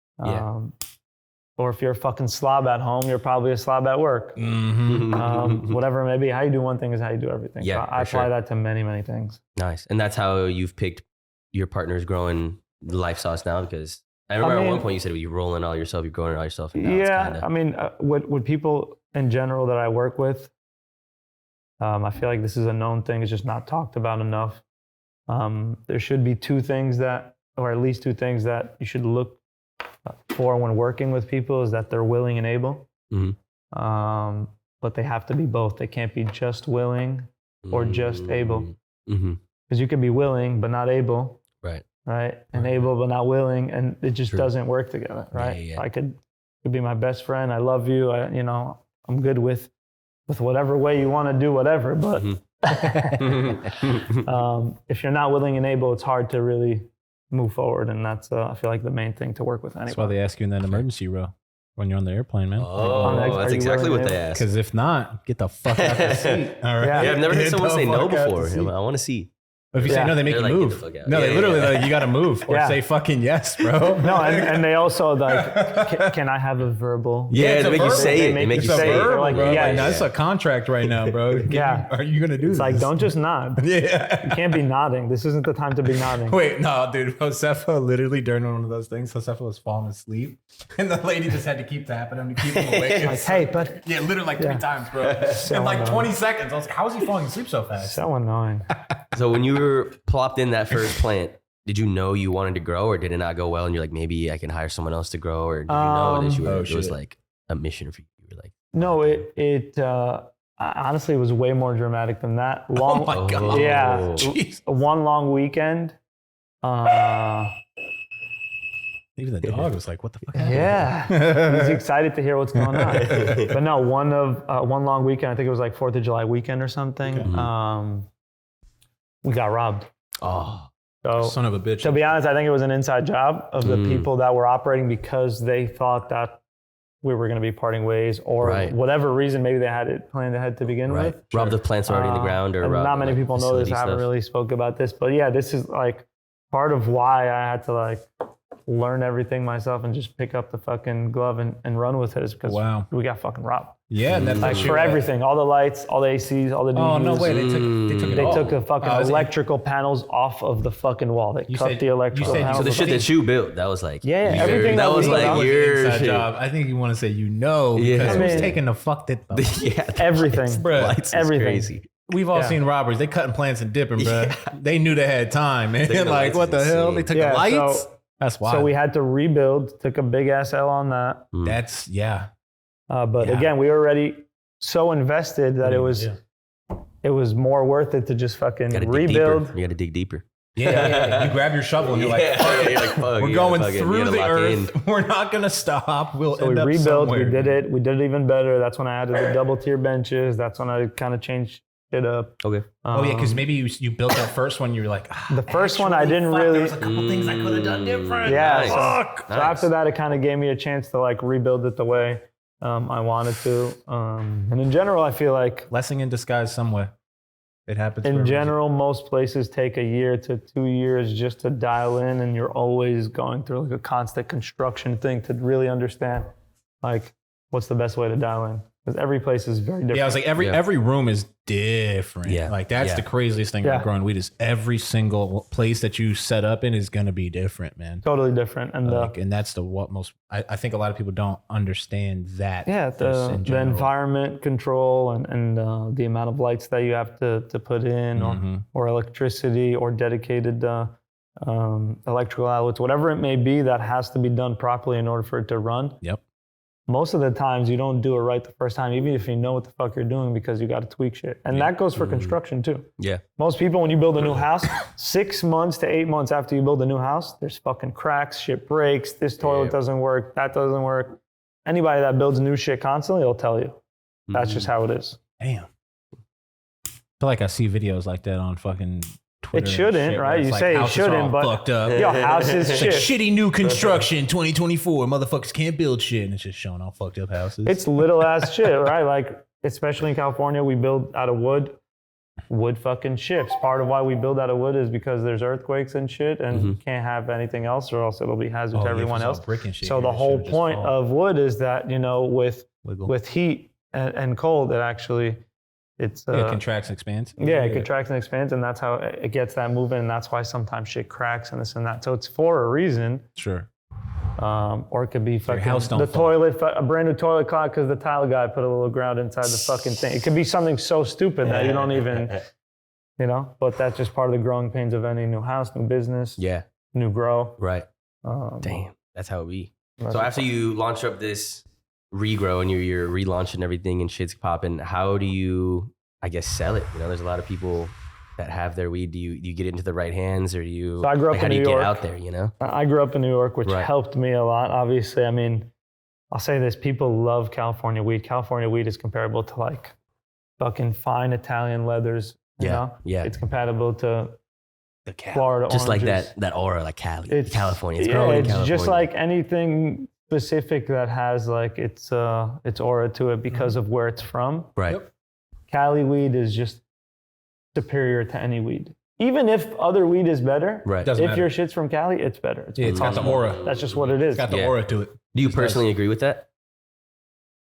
Or if you're a fucking slob at home, you're probably a slob at work. Whatever it may be, how you do one thing is how you do everything. Yeah, so I for apply sure. that to many, many things. Nice. And that's how you've picked your partners growing Lyf3Sauce now? Because I remember at one point you said you're rolling all yourself, you're growing it all yourself. And now it's kinda... I mean, with people in general that I work with, I feel like this is a known thing. It's just not talked about enough. There should be two things that, or at least two things that you should look for when working with people is that they're willing and able. But they have to be both. They can't be just willing or just able. Because you can be willing but not able. Right? And able but not willing, and it just doesn't work together, right? I could be my best friend. I love you. I'm good with whatever way you want to do whatever. But if you're not willing and able, it's hard to really move forward. And that's I feel like the main thing to work with anyway. That's why they ask you in that emergency row when you're on the airplane, man. Oh, that's exactly what they ask. Because if not, get the fuck out the seat. All right. Yeah, I've never heard Get someone the say no fuck out before. the seat. I want to see. If you say no, they make They're you like, move. "Get the fuck out." No, they Yeah, literally yeah. like, you got to move or say fucking yes, bro. No, and they also like, can I have a verbal? Yeah, it's they a make you verbal. say it. They make make you you say say it. it. They're like, bro. yeah, Like, that's a contract right now, bro. Yeah. Are you gonna do this? It's like, don't just nod. Yeah. You can't be nodding. This isn't the time to be nodding. Wait, no, dude. Josefa literally during one of those things, Josefa was falling asleep, and the lady just had to keep tapping him to keep him awake. Like, hey, but Yeah, literally like 3 times, bro. In like 20 seconds. I was like, how is he falling asleep so fast? so annoying. So when you were plopped in that first plant, did you know you wanted to grow, or did it not go well? And you're like, maybe I can hire someone else to grow, or did you know that it was shit. like a mission for you? You were like, No, it honestly was way more dramatic than that. Oh my God. Yeah. Jeez. One long weekend. Even the dog was like, what the fuck happened? Yeah. He's excited to hear what's going on. But no, one long weekend, I think it was like 4th of July weekend or something. We got robbed. oh, So Son of a bitch. to be honest, I think it was an inside job of the people that were operating because they thought that we were going to be parting ways, or Right. whatever reason, maybe they had it planned ahead to begin right. with. Rob the plants already in the ground, or and rob, not many like, people know this. facility I haven't stuff? really spoke about this, but yeah, this is like part of why I had to like learn everything myself and just pick up the fucking glove and run with it, is because Wow. we got fucking robbed. Yeah, and that's Like for everything, all the lights, all the ACs, all the DVs. Oh, no way. They took it They all. took the fucking Oh, is it- electrical panels off of the fucking wall. They cut said- the electrical you said- panels. So the off. shit that you built, that was like, Yeah, your- everything that that was we like built. your inside shit. job. I think you want to say because Yeah. who's I mean- taking the fuck that? Yeah, the Everything. lights- Bruh, lights is everything. crazy. We've all Yeah. seen robbers. They cutting plants and dipping, bro. They knew they had time, man. Taking the Like, lights what the is hell? insane. They took Yeah, the lights? so- That's wild. So we had to rebuild, took a big ass L on that. That's, yeah. But Yeah. again, we were already so invested that it was more worth it to just fucking You gotta dig rebuild. deeper. You gotta dig deeper. Yeah. You grab your shovel and you're like, Yeah, you're like, fuck, we're you going gotta fucking- you through gotta the lock earth. in. We're not going to stop. We'll So we end up rebuilt, somewhere. we did it even better. That's when I added the double tier benches. That's when I kind of changed it up. Okay. Oh, yeah, because maybe you built that first one. You were like, The first one I didn't really. There was a couple things I could have done different. Yeah, Nice. Fuck. So after that, it kind of gave me a chance to like rebuild it the way I wanted to. And in general, I feel like Blessing in disguise somewhere. It happens. for a in reason. general, most places take a year to 2 years just to dial in, and you're always going through like a constant construction thing to really understand like what's the best way to dial in. Because every place is very different. Yeah, I was like, every room is different. Yeah. Like that's Yeah. the craziest thing about growing weed is every single place that you set up in is gonna be different, man. Totally different. And And that's the what most I think a lot of people don't understand that. yeah, just the in general. environment control and the amount of lights that you have to put in, or electricity, or dedicated electrical outlets, whatever it may be that has to be done properly in order for it to run. Yep. Most of the times you don't do it right the first time, even if you know what the fuck you're doing, because you got to tweak shit. And that goes for construction too. Yeah. Most people, when you build a new house, 6 months to 8 months after you build a new house, there's fucking cracks, shit breaks, this toilet doesn't work, that doesn't work. Anybody that builds new shit constantly will tell you. That's just how it is. Damn. I feel like I see videos like that on fucking Twitter. It and shouldn't, shit, where right? it's You like say it houses are shouldn't, all but fucked up. Yo, houses It's like shit. shitty new construction 2024. Motherfuckers can't build shit, and it's just showing all fucked up houses. It's little ass shit, right? Like, especially in California, we build out of wood. Wood fucking ships. Part of why we build out of wood is because there's earthquakes and shit, and you can't have anything else, or else it'll be hazard to everyone else. Brick and shit So here, the it whole should've just point fallen. of wood is that, you know, with Wiggle. heat and cold, it actually it contracts and expands. it contracts and expands, and that's how it gets that movement, and that's why sometimes shit cracks and this and that. So it's for a reason. Sure. Or it could be fucking house don't the fall. toilet, a brand new toilet clogged because the tile guy put a little ground inside the fucking thing. It could be something so stupid that you don't even, you know. But that's just part of the growing pains of any new house, new business, Yeah. new grow. Right. Um, Damn. That's how it be. That's So after you launch up this regrow and you're relaunching everything and shit's popping, how do you, I guess, sell it? You know, there's a lot of people that have their weed. Do you get it into the right hands, or do you? So I grew up like, how in do you New get York. out there? You know. I grew up in New York, which Right. helped me a lot. Obviously, I mean, I'll say this: people love California weed. California weed is comparable to like fucking fine Italian leathers. You know? Yeah. It's compatible to the Cali. Florida Just like oranges. that aura, like Cali, It's California. It's yeah, growing in it's California. just like anything specific that has like its aura to it because of where it's from. right. Yep. Cali weed is just superior to any weed. Even if other weed is better, Right. Doesn't if matter. your shit's from Cali, it's better. It's Yeah, it's got the possible. aura. That's just what it is. It's got the Yeah. aura to it. Do you It personally does. agree with that?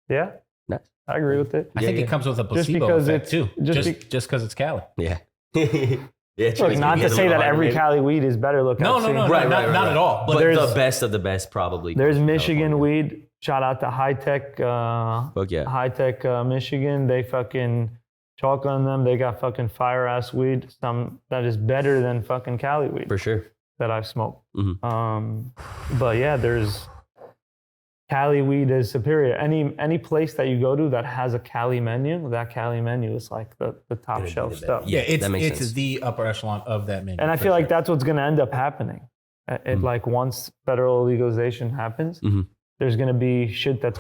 Yeah, Nice. I agree with it. I think Yeah, it comes with a Just placebo because effect it's- too. just Just because it's Cali. Yeah. Yeah. Look, not to say that every Cali weed is better. Look, No, I've no, seen- no, Right, not, right, right, not right. at all. But there's- the best of the best, probably. There's comes from Michigan California. weed. Shout out to High Tech, Fuck yeah. Michigan. They fucking chalk on them. They got fucking fire ass weed. Some that is better than fucking Cali weed For sure. that I've smoked. Mhm. But yeah, there's Cali weed is superior. Any place that you go to that has a Cali menu, that Cali menu is like the top Gonna shelf be the stuff. best. Yeah, Yeah, that makes it's sense. the upper echelon of that menu. And I for feel like sure. that's what's going to end up happening. It like once federal legalization happens, Mhm. there's going to be shit that's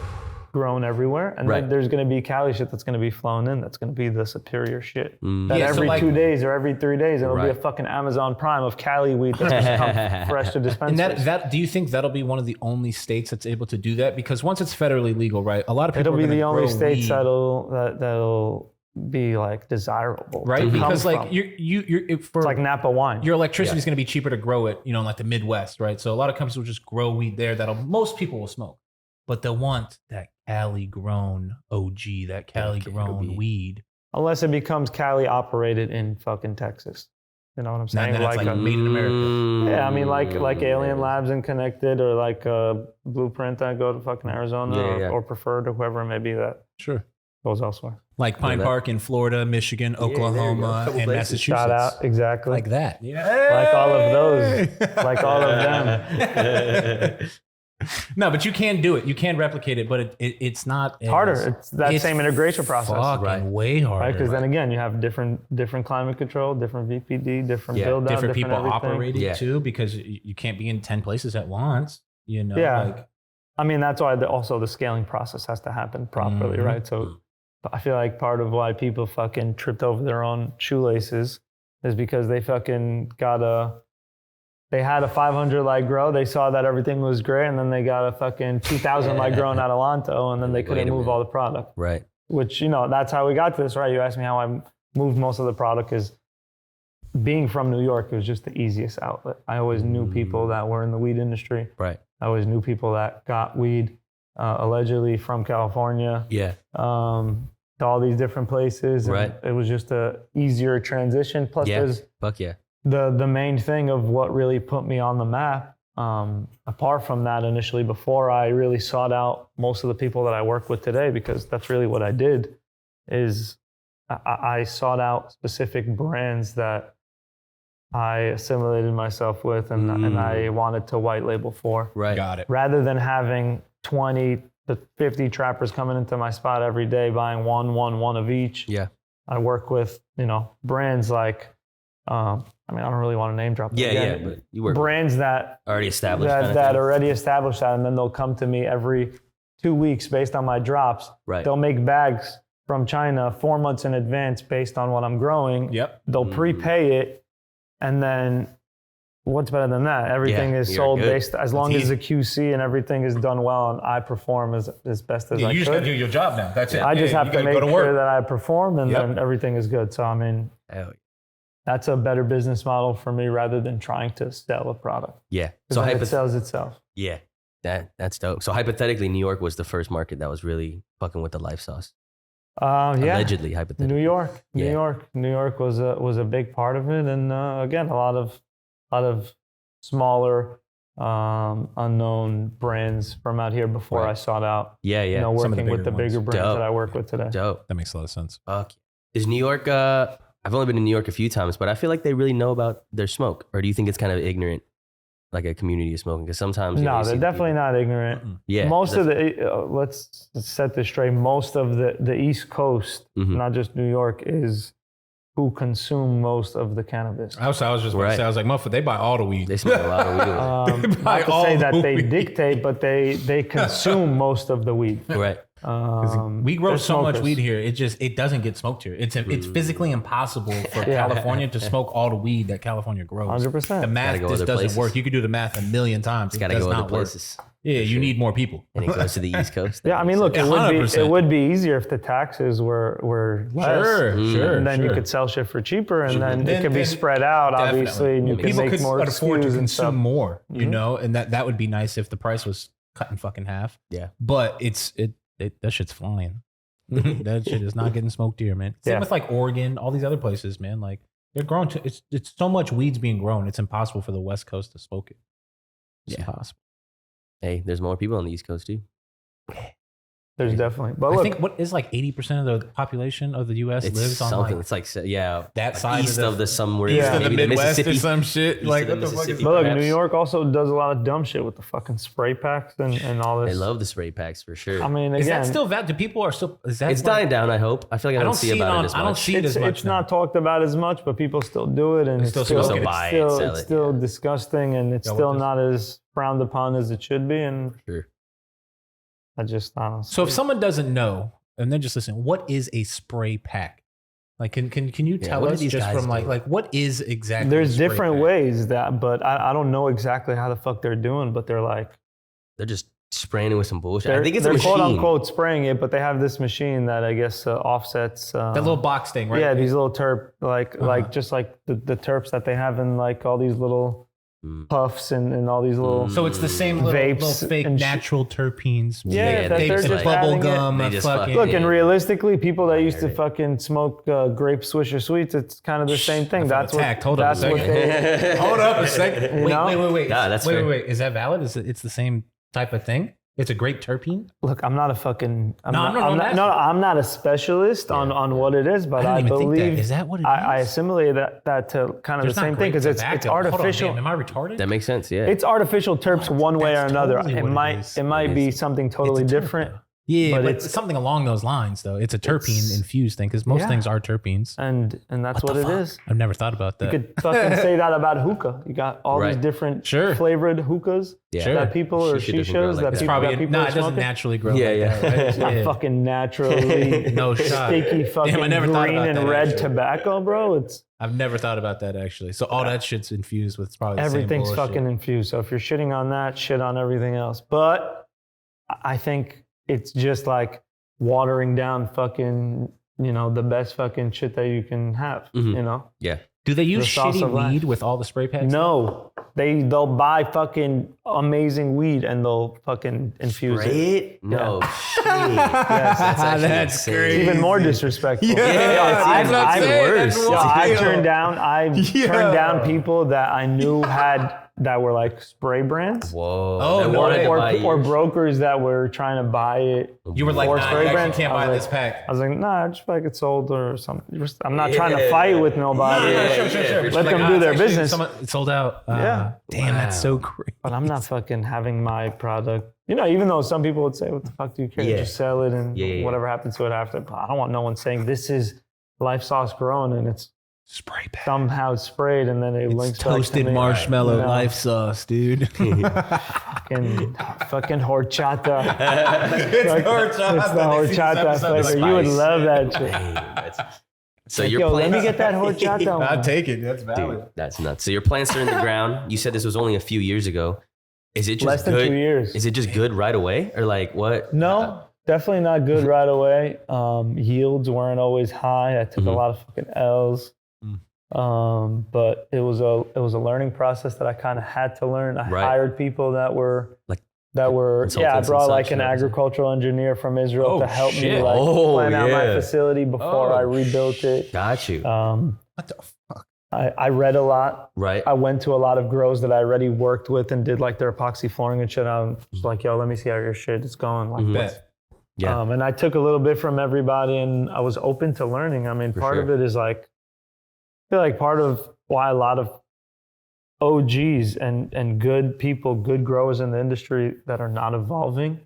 grown everywhere, and Right. then there's going to be Cali shit that's going to be flown in. That's going to be the superior shit. That Yeah, so every like- 2 days or every 3 days, it'll be a Right. fucking Amazon Prime of Cali weed that's just come fresh to And dispensaries. that do you think that'll be one of the only states that's able to do that? Because once it's federally legal, right? A lot of people It'll are be gonna the only grow states weed, that'll be like desirable, right? to come Because like from. you're for it's like Napa wine. your electricity is going to be cheaper to grow it, in like the Midwest, right? So a lot of companies will just grow weed there that'll most people will smoke, but they'll want that Cali grown OG, that Cali grown weed. Unless it becomes Cali operated in fucking Texas. You know what I'm And saying? then it's like made in America. Yeah, I mean, like Alien Labs and Connected, or like Blueprint that go to fucking Arizona, Yeah. or Preferred, or whoever it may be that Sure. goes elsewhere. Like Pine that- Park in Florida, Michigan, there you go. Oklahoma, Couple and places. Massachusetts. Shout out, exactly. Like that. Yeah. Like all of those. Like all of them. No, but you can do it. You can replicate it, but it's not as- Harder. It's that same integration process. Fucking Right. way harder. Right? Because then again, you have different climate control, different VPD, different Yeah. build out, different people everything. operating Yeah. too, because you can't be in 10 places at once. Yeah. Like, I mean, that's why also the scaling process has to happen properly, Mhm. right? So I feel like part of why people fucking tripped over their own shoelaces is because they fucking they had a 500 light grow. They saw that everything was great, and then they got a fucking 2,000 light grow in Adelanto, and then they couldn't Wait a move minute. all the product. Right. Which, that's how we got to this, right? You asked me how I moved most of the product. Is being from New York, it was just the easiest outlet. I always knew people that were in the weed industry. Right. I always knew people that got weed allegedly from California Yeah. to all these different places. And Right. it was just a easier transition. Plus, Yeah. there's Fuck yeah. the main thing of what really put me on the map. Apart from that, initially, before I really sought out most of the people that I work with today, because that's really what I did, is I sought out specific brands that I assimilated myself with, and I wanted to white label for. Right. got it. Rather than having 20 to 50 trappers coming into my spot every day buying one of each. Yeah. I work with, brands like, I don't really want to name drop. them. Yeah. Again, Yeah. But you were brands that already established. that, kind of that thing. already established that, and then they'll come to me every 2 weeks based on my drops. Right. They'll make bags from China 4 months in advance based on what I'm growing. Yep. They'll prepay it, and then what's better than that? Everything Yeah, is you're sold good. based as long as the QC and everything is done well, and I perform as best as Yeah, I you just got could. to do your job now. That's it. I just Yeah, have you to gotta make go to sure work. that I perform, and Yep. then everything is good. So Hell that's a better business model for me rather than trying to sell a product. yeah. So So it sells itself. yeah. That's dope. So hypothetically, New York was the first market that was really fucking with the Lyf sauce. Yeah. Allegedly, hypothetically. New York, Yeah. New York was a big part of it, and again, a lot of smaller, unknown brands from out here before Right. I sought out, Yeah. Yeah. Some of the working with the bigger bigger ones. brands Dope. that I work with today. Dope. That makes a lot of sense. Fuck. Is New York? I've only been to New York a few times, but I feel like they really know about their smoke. Or do you think it's kind of ignorant, like a community of smoking? Because sometimes No, you they're see definitely people- not ignorant. Yeah. Most of the let's set this straight. Most of the East Coast, Mhm. not just New York, is who consume most of the cannabis. I was just about to Right. say, I was like, motherfucker, they buy all the weed. They smoke a lot of weed. They buy Not to all say the that they weed. dictate, but they consume most of the weed. Right. We grow there's so much smokers. weed here. It doesn't get smoked here. It's physically impossible for California to smoke all the weed that California grows. 100%. The math go just other doesn't places. work. You could do the math a million times. It Gotta does go not other work. places. Yeah, you need more people. And it goes to the East Coast. Yeah, I mean, look, Yeah, it 100%. would be easier if the taxes were less. Sure. And then you sure. could sell shit for cheaper, and then it Then- could be then- spread out, Definitely. obviously, and you could People make could more afford to SKUs and stuff. consume more, you know, and that would be nice if the price was cut in fucking half. Yeah. But that shit's flying. That shit is not getting smoked here, man. Same Yeah. with like Oregon, all these other places, man. Like they're growing. It's so much weed's being grown. It's impossible for the West Coast to smoke it. It's impossible. Hey, there's more people on the East Coast too. There's definitely, but I look, think what is like 80% of the population of the U.S. It's lives on something. like It's like that that side east of the somewhere. East of the maybe Midwest or Mississippi. some shit. East Like of the what the fuck is Mississippi. but look, perhaps. New York also does a lot of dumb shit with the fucking spray packs and all this. They love the spray packs for sure. I mean, Is again, that still valid? Do people are still? Is that it's like- dying down. I hope. I feel like I don't see about it as much. I don't see it it's, as much. it's not talked about as much, but people still do it, and They it's still still, smoke it. it's Buy it, still, sell it's it, still disgusting, and it's Yeah, what still does- not as frowned upon as it should be. And Sure. I just honestly. So if someone doesn't know and they're just listening, what is a spray pack? Like, can you tell what do us these just guys from do? like what is exactly? there's a spray different pack? ways that, but I don't know exactly how the fuck they're doing, but they're like They're just spraying it with some bullshit. they're, I think it's a they're machine. quote unquote spraying it, but they have this machine that I guess offsets That little box thing, right? yeah, these little terp like just like the terps that they have in like all these little puffs and all these little. So it's the same little Vapes fake and natural terpenes. Yeah, that vapes they're and just bubble adding it. gum. They and just fucking, fucking- Look, and Yeah. realistically, people that used to heard it. fucking smoke grape Swisher Sweets, it's kind of the same thing. I felt That's what. attacked. Hold up a That's what second. they. Hold up a second. You know? Wait. Nah, that's fair. wait. Is that valid? Is it's the same type of thing? It's a grape terpene. Look, I'm not a fucking. I'm No, not, no, I'm no, not, no, I'm not a specialist on what it is, but I I, didn't even think that. believe Is that what it I is? assimilate that to kind of There's the not same thing grape because it's tobacco. Hold on, artificial. damn, am I retarded? That makes sense. Yeah. It's artificial terps one way or That's another. totally It what it might is. it might be something totally It's a terp, different. though. Yeah, but but it's- it's something along those lines, though. It's a terpene It's- infused thing because most Yeah. things are terpenes. And that's what it is. I've never thought about that. You could fucking say that about hookah. You got all these Right. different Sure. flavored hookahs Yeah. that people or Shisha doesn't grow shishas like that that. people Probably that people no, are it doesn't smoking. naturally grow. Yeah, like yeah. that, right? It's not Yeah. fucking naturally No shot. sticky fucking Damn, I never thought green about and that, red actually. tobacco, bro. It's I've never thought about that actually. So all that shit's infused with probably the everything's same bullshit. fucking infused. So if you're shitting on that, shit on everything else. But I think it's just like watering down fucking, the best fucking shit that you can have, Yeah. Do they use The sauce shitty of life. weed with all the spray packs? No, they'll buy fucking amazing weed and they'll fucking infuse it. Right? No shit. Yes. That's actually That's insane. crazy. It's even more disrespectful. Yeah, that's what I'm saying. worse. That's Yo, I wild. turned down people that I knew that were like spray brands. Whoa. Oh, I no wanted way. to buy Or yours. brokers that were trying to buy it. You were like, Or nah, spray you actually brands? can't I buy was this like- pack. I was like, nah, I just like it sold or something. I'm not trying to fight with nobody. Yeah, Sure. yeah. Let them do their business. It's sold out. Yeah. Damn, that's so crazy. But I'm not fucking having my product. Even though some people would say, what the fuck do you care? Yeah. Just sell it and Yeah. whatever happens to it after. But I don't want no one saying this is Lyf3Sauce grown and it's Spray pack. somehow sprayed and then it links It's back to toasted me. marshmallow You know, life sauce, dude. fucking horchata. It's the horchata flavor. You would love that shit. That's- So your Yo, let plants, me get that horchata. I'll take it. That's valid. dude, that's nuts. So your plants are in the ground. You said this was only a few years ago. Is it just Less than good? 2 years. Is it just good right away, or like what? No, definitely not good right away. Yields weren't always high. I took a lot of fucking L's. But it was a learning process that I kind of had to learn. I Right. hired people that were Like I consultants brought and like such, an yeah. agricultural engineer from Israel Oh, to help me shit. like Oh, plan out my yeah. facility before I rebuilt it. Got you. What the fuck? I read a lot. Right. I went to a lot of grows that I already worked with and did like their epoxy flooring and shit. I was like, yo, let me see how your shit is going. Like, Bet. Yeah. and I took a little bit from everybody and I was open to learning. I mean, part of sure. it is like, I feel like part of why a lot of OGs and good people, good growers in the industry that are not evolving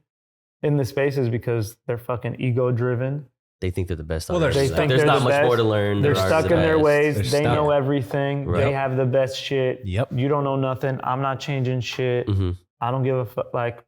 in the space is because they're fucking ego driven. They think they're the best. Well, on earth. they Like, think there's they're not the much best. more to learn. They're Ours is stuck the in their best. ways. They're They stuck. know everything. Right. They have the best shit. Yep. You don't know nothing. I'm not changing shit. Mhm. I don't give a fuck. Like,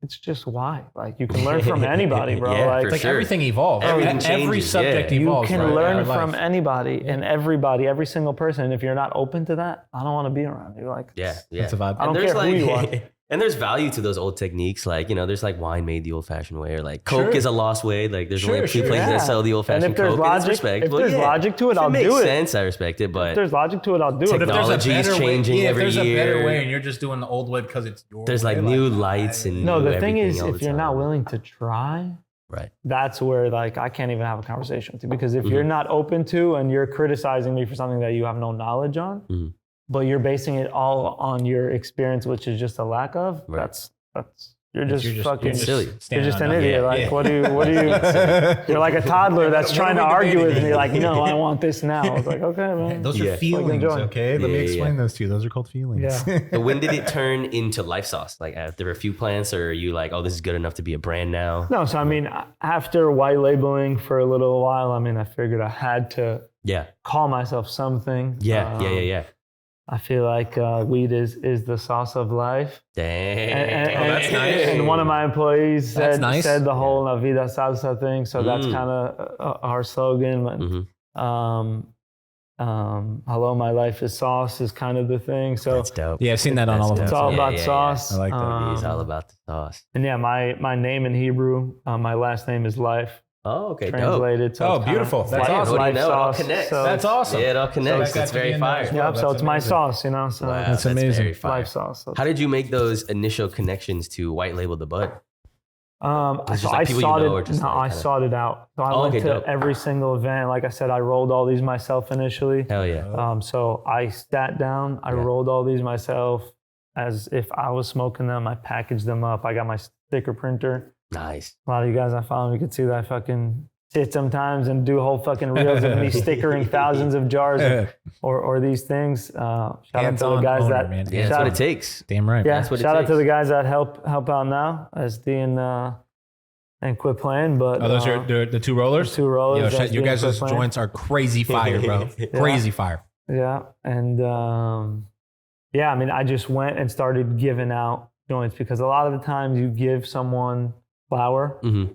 it's just why. Like you can learn from anybody, bro. Yeah, like for Like sure. everything evolves. Everything Every changes, subject yeah. you evolves. can right? learn Our from life. anybody and everybody, every single person. And if you're not open to that, I don't want to be around you. Like, Yeah, yeah. That's a vibe. I don't there's care who you are. And there's value to those old techniques. Like, there's like wine made the old fashioned way, or like Coke Sure. is a lost way. Like there's only a few Sure, places that yeah. sell the old And fashioned if there's Coke. And it's logic, respectable. if there's logic to it, I'll makes do it. sense. I respect it, but If there's logic to it, I'll do it. But if there's a Technology is better changing way, every if there's a better year. way and you're just doing the old way because it's your there's way, like new lights and No, new the thing is, everything all if the you're not time. willing to try, Right. that's where like I can't even have a conversation with you, because if Mm-hmm. you're not open to and you're criticizing me for something that you have no knowledge on, Mhm. but you're basing it all on your experience, which is just a lack of, Right. that's you're just fucking silly. You're standing just on an nothing. idiot. Yeah, like yeah. what do you? You're like a toddler that's What trying are to we argue with debating? me. Like, no, I want this now. I was like, okay, man. Those Yeah. are feelings, enjoy. okay? Let me Yeah, explain yeah. those to you. Those are called feelings. Yeah. So when did it turn into Lyf3Sauce? Like after a few plants, or are you like, oh, this is good enough to be a brand now? No, so I mean, after white labeling for a little while, I mean, I figured I had to Yeah. call myself something. Yeah. Yeah. I feel like weed is the sauce of life. Damn. And, that's nice. And one of my employees That's said, nice. said the whole La Vida Salsa thing. So that's kind of our slogan. Mhm. Hello, my life is sauce is kind of the thing. So That's dope. Yeah, I've seen that on all of them. it's all Yeah, about yeah, yeah. sauce. I like that. It's all about the sauce. And yeah, my name in Hebrew, my last name is Life. Oh, okay. Dope. Translated. So Oh, it's kinda beautiful. That's life- awesome. What do you life know? It all sauce. connects. So That's awesome. Yeah, it all So connects. that It's could be very in there fire. as well. Yep, so That's it's my amazing. sauce, you know. So Wow, That's that's amazing. very fire. life sauce. So, How did you make those initial connections to white label the bud? It's just so like I people you sought know or it. just No, like I kinda- sought it out. So I Oh, went okay, to dope. every single event. Like I said, I rolled all these myself initially. Hell yeah. So I sat down, I Yeah. rolled all these myself as if I was smoking them. I packaged them up. I got my sticker printer. Nice. A lot of you guys I follow, you can see that I fucking sit sometimes and do whole fucking reels of me stickering thousands of jars or these things. Shout out to the Hands-on guys owner, that man. Yeah, that's shout what out- it takes. Damn right. Yeah, That's what it shout out to takes. the guys that help out now, SD and Quit Playing. But Oh, those are the two rollers? two rollers. Yo, SD you and guys' Quit Playing. joints are crazy fire, bro. Crazy fire. Yeah, and yeah, I mean, I just went and started giving out joints, because a lot of the times you give someone flour. Mm-hmm.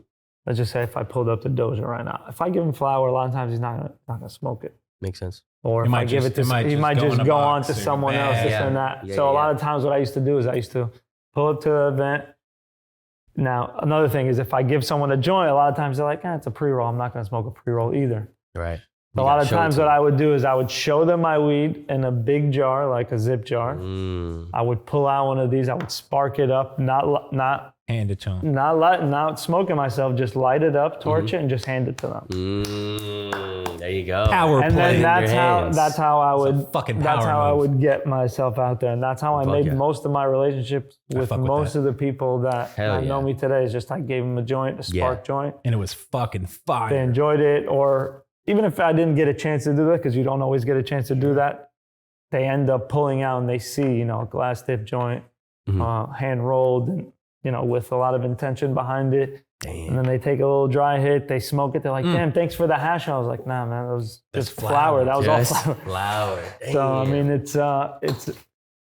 Let's just say if I pulled up the Doja right now, if I give him flour, a lot of times he's not gonna smoke it. Makes sense. Or It if might I give just- it it to, might he just might go in just a go on box to or someone else, bag. this Yeah. and that. Yeah, So a yeah, lot yeah. of times what I used to do is I used to pull up to the event. Now, another thing is if I give someone a joint, a lot of times they're like, it's a pre-roll. I'm not gonna smoke a pre-roll either. Right. A lot of times what I would do is I would show them my weed in a big jar, like a zip jar. I would pull out one of these. I would spark it up, not Hand it to him. not smoking myself, just light it up, torch it, and just hand it to them. There you go. Power And play. then in your hands. that's how I would fucking that's power how I move. would get myself out there, and that's how I made yeah. most of my relationships with fuck with most that. of the people that Hell know yeah. me today. Is just I gave them a joint, a spark joint. And it was fucking fire. They enjoyed it, or even if I didn't get a chance to do that, because you don't always get a chance to do that, they end up pulling out and they see, a glass tip joint, hand rolled, and with a lot of intention behind it. Damn. And then they take a little dry hit, they smoke it. They're like, "Damn, thanks for the hash." I was like, "Nah, man, that was just flour. That was all Just flour." flour. So I mean, it's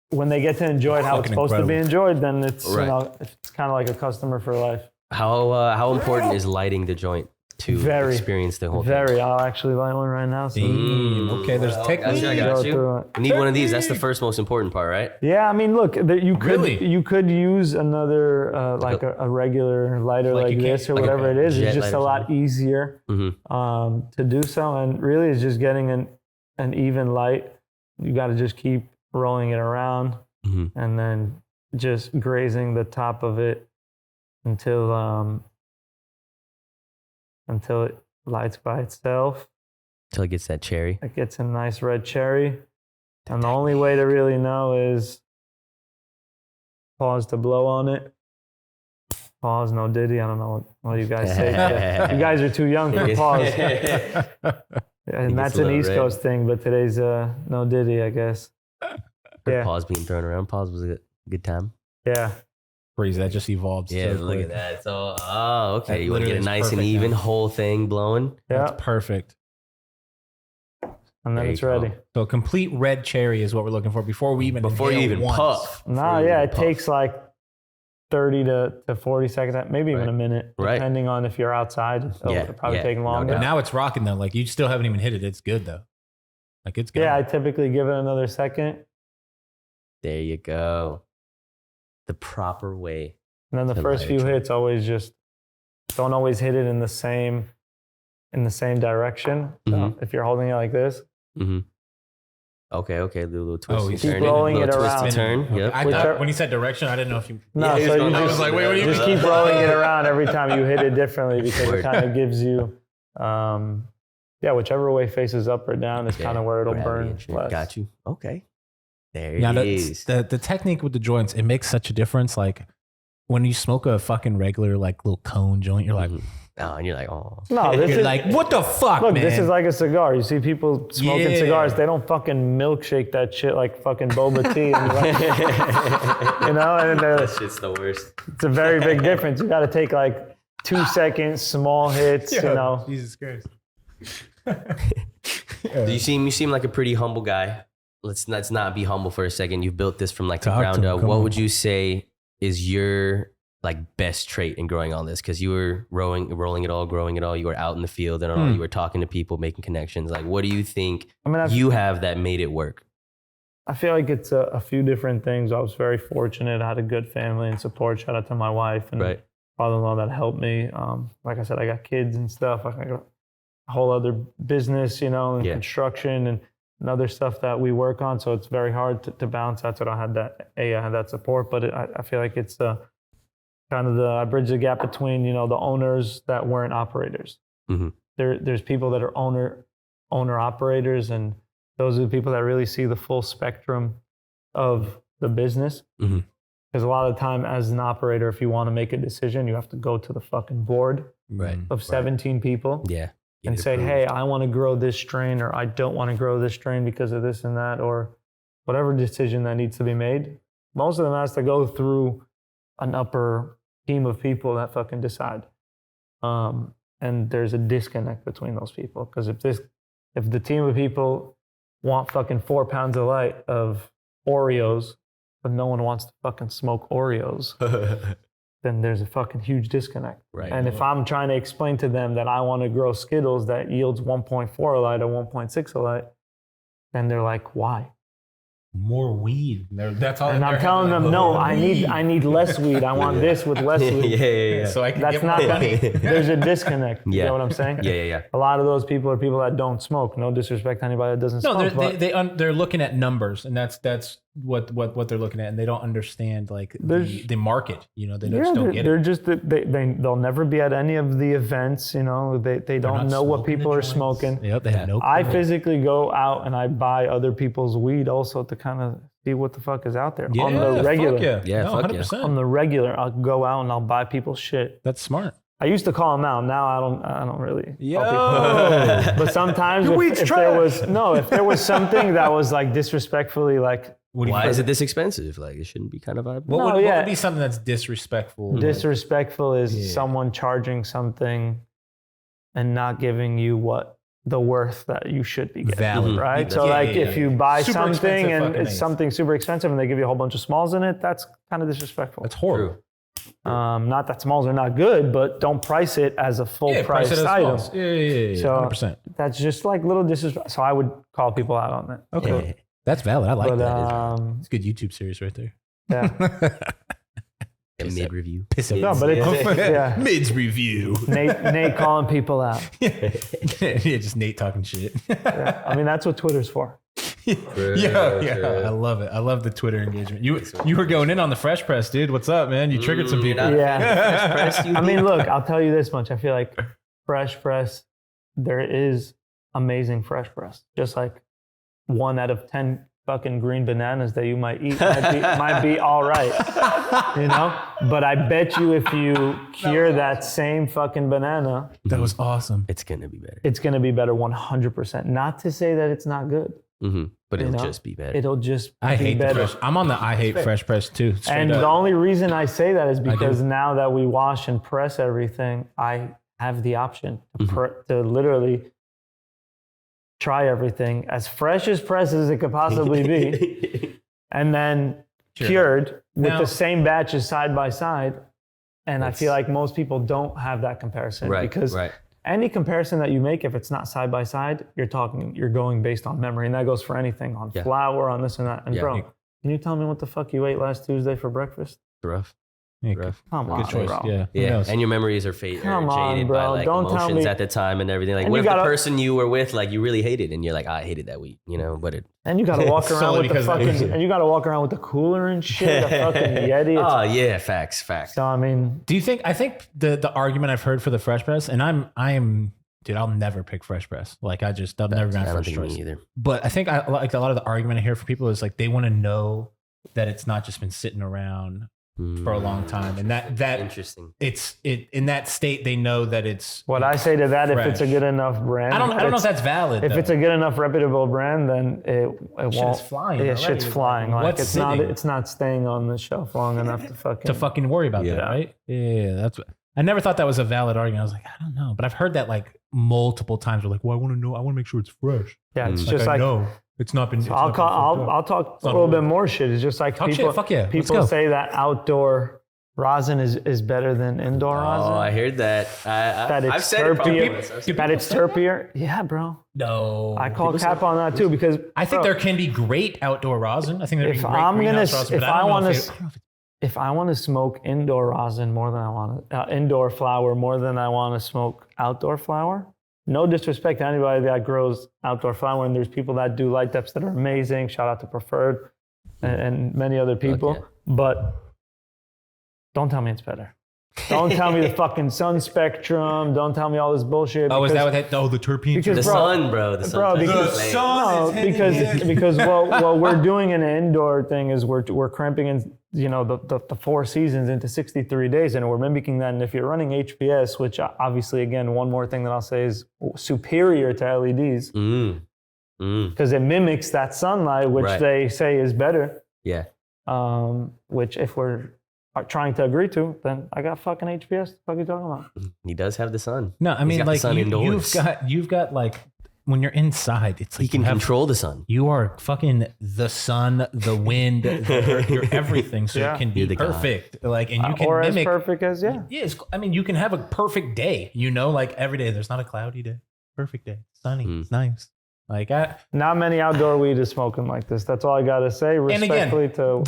when they get to enjoy it how it's Fucking supposed to be incredible. enjoyed, then it's Right. it's kind of like a customer for life. How important is lighting the joint to Very, experience the whole Very. I'll actually light one right now. So Damn. Okay, there's Well, technique. I go got through you. it. We need one of these. That's the first most important part, right? Yeah, I mean, look, you could Really? you could use another like a regular lighter Like like you this or can't- like whatever a it is. jet It's just light a or lot easier to do so, and really, it's just getting an even light. You got to just keep rolling it around, and then just grazing the top of it until it lights by itself. Until it gets that cherry. It gets a nice red cherry. And the only way to really know is pause to blow on it. Pause, no diddy. I don't know what you guys say. You guys are too young for pause. And that's gets a an little East red. Coast thing, but today's no diddy, I guess. Yeah. Pause being thrown around. Pause was a good time. Yeah. Crazy. That just evolved. Yeah, so look quick. at that. So, okay. That You want to get literally a is nice and perfect even now. whole thing blowing. Yeah. That's perfect. And then There it's you go. ready. So complete red cherry is what we're looking for before we even Before you inhale even once. puff. No, Before you yeah, even it puff. takes like 30 to 40 seconds, maybe even a minute, Right. depending on if you're outside. It'll probably take no longer. But now it's rocking though. Like you still haven't even hit it. It's good though. Like it's good. Yeah, I typically give it another second. There you go. The proper way. And then the To first light few a joint. hits, always just don't always hit it in the same direction. So Mhm. if you're holding it like this, Mm-hmm. Okay. A little twist. Oh, and he's turn keep rolling little it twist and around. turn. Okay. Yep. I Whichever- thought when he said direction, I didn't know if you. no, Yeah, he so was you going- I was just, like, wait, what do you just mean? keep rolling it around every time you hit it differently because Word. it kind of gives you, whichever way faces up or down is Yeah, kind of where it'll gravity burn and shit. less. Got you. Okay. There Now it is. the technique with the joints, it makes such a difference. Like when you smoke a fucking regular like little cone joint, you're like, Mhm. Oh, and you're like, oh. No, this you're is like, what the fuck, look. man? This is like a cigar. You see people smoking Yeah. cigars. They don't fucking milkshake that shit like fucking boba tea. And like, you know, and That shit's the worst. it's a very big difference. You got to take like 2 seconds, small hits. You know, Jesus Christ. You seem like a pretty humble guy. Let's not be humble for a second. You've built this from like the Talk to ground him, up. come What on. would you say is your like best trait in growing all this? Because you were rolling it all, growing it all. You were out in the field and all. You were talking to people, making connections. Like, what do you think I mean, you have that made it work? I feel like it's a few different things. I was very fortunate. I had a good family and support. Shout out to my wife and Right. father-in-law that helped me. Like I said, I got kids and stuff. I got a whole other business, you know, and Yeah. construction and other stuff that we work on. So it's very hard to balance that. So I had that. I had that support, but I feel like it's kind of I bridge the gap between, you know, the owners that weren't operators. Mhm. There's people that are owner operators, and those are the people that really see the full spectrum of the business. Mhm. Because a lot of the time, as an operator, if you want to make a decision, you have to go to the fucking board Right. of 17 people Yeah. Get and it say, approved. hey, I want to grow this strain, or I don't want to grow this strain because of this and that, or whatever decision that needs to be made. Most of them has to go through an upper team of people that fucking decide. And there's a disconnect between those people. Because if the team of people want fucking 4 pounds of Oreos, but no one wants to fucking smoke Oreos, then there's a fucking huge disconnect. Right. And if I'm trying to explain to them that I want to grow Skittles that yields 1.4 a light or 1.6 a light, then they're like, why? More weed. That's all. And I'm telling them, no, I need less weed. I want this with less weed. yeah. So I can That's get not more gonna, money. there's a disconnect. You Yeah. know what I'm saying? Yeah. A lot of those people are people that don't smoke. No disrespect to anybody that doesn't No, smoke. they're looking at numbers, and that's what they're looking at, and they don't understand like There's- the market. You know, they just don't get they're it. just they'll never be at any of the events. You know, they don't not know what smoking people the are joints. smoking. Yep, they have no. I clue. physically go out and I buy other people's weed also to kind of see what the fuck is out there Yeah, on the regular. Fuck Yeah, no, fuck yeah. 100%. On the regular, I'll go out and I'll buy people's shit. That's smart. I used to call them out. Now I don't really. Yo. Call people. But sometimes if there was something that was like disrespectfully like What do you Why think? is it this expensive? Like, it shouldn't be kind of vibe. What No, would yeah. be something that's disrespectful? disrespectful is Yeah. someone charging something and not giving you what the worth that you should be getting. Valid, Right? Yeah, So yeah, like yeah, if yeah. you buy Super something expensive and fucking it's things. something super expensive and they give you a whole bunch of smalls in it, that's kind of disrespectful. That's horrible. Not that smalls are not good, but don't price it as a full Yeah, price price it as item. false. Yeah, So 100%. that's just like little disrespect. So I would call people out on that. Okay, that's valid. I like But that. It's a good YouTube series right there. yeah. A mid review. Piss up. No, but it's yeah. Mids review. Nate calling people out. yeah, just Nate talking shit. Yeah. I mean, that's what Twitter's for. Yeah, I love it. I love the Twitter engagement. You were going in on the Fresh Press, dude. What's up, man? You triggered some people. Yeah. I mean, look, I'll tell you this much. I feel like Fresh Press, there is amazing Fresh Press. Just like 1 out of 10 fucking green bananas that you might eat might be all right, you know? But I bet you if you cure that same fucking banana, That was awesome. It's going to be better. it's going to be better 100%. Not to say that it's not good. But You it'll know? just be better. It'll just I be hate the better. Fresh. I'm on the I hate Fresh Press too. straight And up. the only reason I say that is because do. now that we wash and press everything, I have the option to, Mm-hmm. to literally try everything as fresh as pressed as it could possibly be, and then cured with Now- the same batches side by side. And I That's- feel like most people don't have that comparison because any comparison that you make, if it's not side by side, you're going based on memory. And that goes for anything on flour, on this and that. And bro, can you tell me what the fuck you ate last Tuesday for breakfast? Rough. Yeah, Rough. Come on, good choice. bro. Yeah. Who Yeah, knows? and your memories are jaded Come on, by bro. like Don't tell emotions me- at the time and everything. Like, And what you if the gotta- person you were with, like, you really hated, and you're like, I hated that weed, you know? But it. And you gotta walk around Solely with the because of that. fucking, and you gotta walk around with the cooler and shit, the fucking Yeti. It's- Oh yeah, facts. So I mean, Do you think? I think the argument I've heard for the fresh press, and dude, I'll never pick fresh press. Like I'll never be my I don't first think choice. me either. But I think like a lot of the argument I hear from people is like they want to know that it's not just been sitting around for a long time, and that Interesting. it's in that state they know that it's. what I say to that, if it's a Fresh. good enough brand, I don't know if that's valid. if though. it's a good enough reputable brand, then it Shit won't. is flying. Yeah, already. shit's flying. Like What's it's not. sitting? It's not staying on the shelf long enough to fucking. Worry about Yeah. that, right? Yeah, that's what. I never thought that was a valid argument. I was like, I don't know, but I've heard that like multiple times. We're like, well, I want to know. I want to make sure it's fresh. Yeah, it's Mm. just like. no, it's not been. I'll talk a little bit more shit. It's just like Talk people. shit, fuck yeah, let's People go. say that outdoor rosin is better than indoor rosin. Oh, I heard that. That I've it's said it probably terpier. once. I've said That it's terpier. Yeah, bro. No, I call cap on that too because I think bro, there can be great outdoor rosin. I think there can If be great I'm gonna greenhouse s- rosin. if but I don't know wanna if s- it- I don't know if it- if I want to smoke indoor rosin more than I want to indoor flower more than I want to smoke outdoor flower. No disrespect to anybody that grows outdoor flower, and there's people that do light depths that are amazing. Shout out to Preferred and many other people. yeah. But don't tell me it's better. Don't tell me the fucking sun spectrum. Don't tell me all this bullshit. Oh, is that because- what that? Oh, the terpenes. because- The bro, sun, bro. The sun. bro, touches because- the flame. No, because what we're doing in an indoor thing is we're cramping in the 4 seasons into 63 days, and we're mimicking that. And if you're running HPS, which obviously again one more thing that I'll say is superior to LEDs because it mimics that sunlight, which Right. they say is better. Yeah. Which if we're trying to agree to, then I got fucking HPS. What the fuck are you talking about? He does have the sun. No, I He's mean got the like sun indoors. you've got like when you're inside, it's like He can you have- control the sun. You are fucking the sun, the wind, the earth, you're everything. So Yeah. it can be You're the god. perfect. Like, and you can Or mimic. as perfect as Yeah, I mean, you can have a perfect day. Like every day, there's not a cloudy day. Perfect day, sunny, it's nice. Like Not many outdoor weed is smoking like this. That's all I gotta say. and Respectfully again,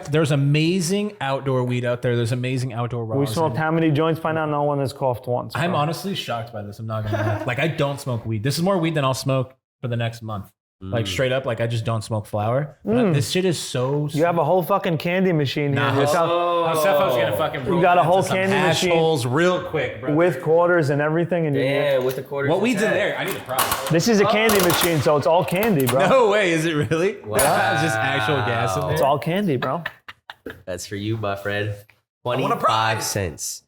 to there's amazing outdoor weed out there. There's amazing outdoor rosin. we smoked how many joints by now? No one has coughed once. I'm bro. honestly shocked by this. I'm not gonna lie. Like I don't smoke weed. This is more weed than I'll smoke for the next month. Like straight up, like I just don't smoke flower. But this shit is so. You have a whole fucking candy machine here. Nah, Just Josefo's gonna fucking. You got a whole into some candy hash machine holes real quick, bro. with quarters and everything, and Yeah, with the quarters. What weed's in intact. there? I need to process. this is a candy machine, so it's all candy, bro. No way, is it really? Wow. It's just actual gas in there. It's all candy, bro. That's for you, my friend. want a 25 prize. cents.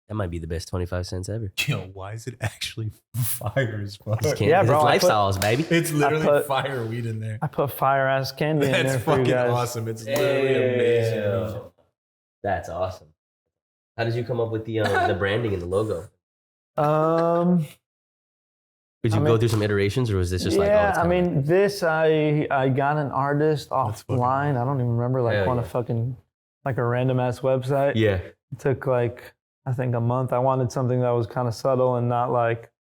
That might be the best 25 cents ever. Yo, why is it actually fire as fuck? Can't, Yeah, bro, I It's put- lifestyles, baby. It's literally put- fire weed in there. I put fire ass candy in That's there for you fucking guys. awesome. It's literally amazing. Ew. That's awesome. How did you come up with the branding and the logo? Did you I go mean- through some iterations, or was this just like, oh, Yeah, it's I kinda mean, this I got an artist That's fucking offline. I don't even remember, like Hell on a yeah. fucking like a random ass website. yeah. It took like I think a month. I wanted something that was kind of subtle and not like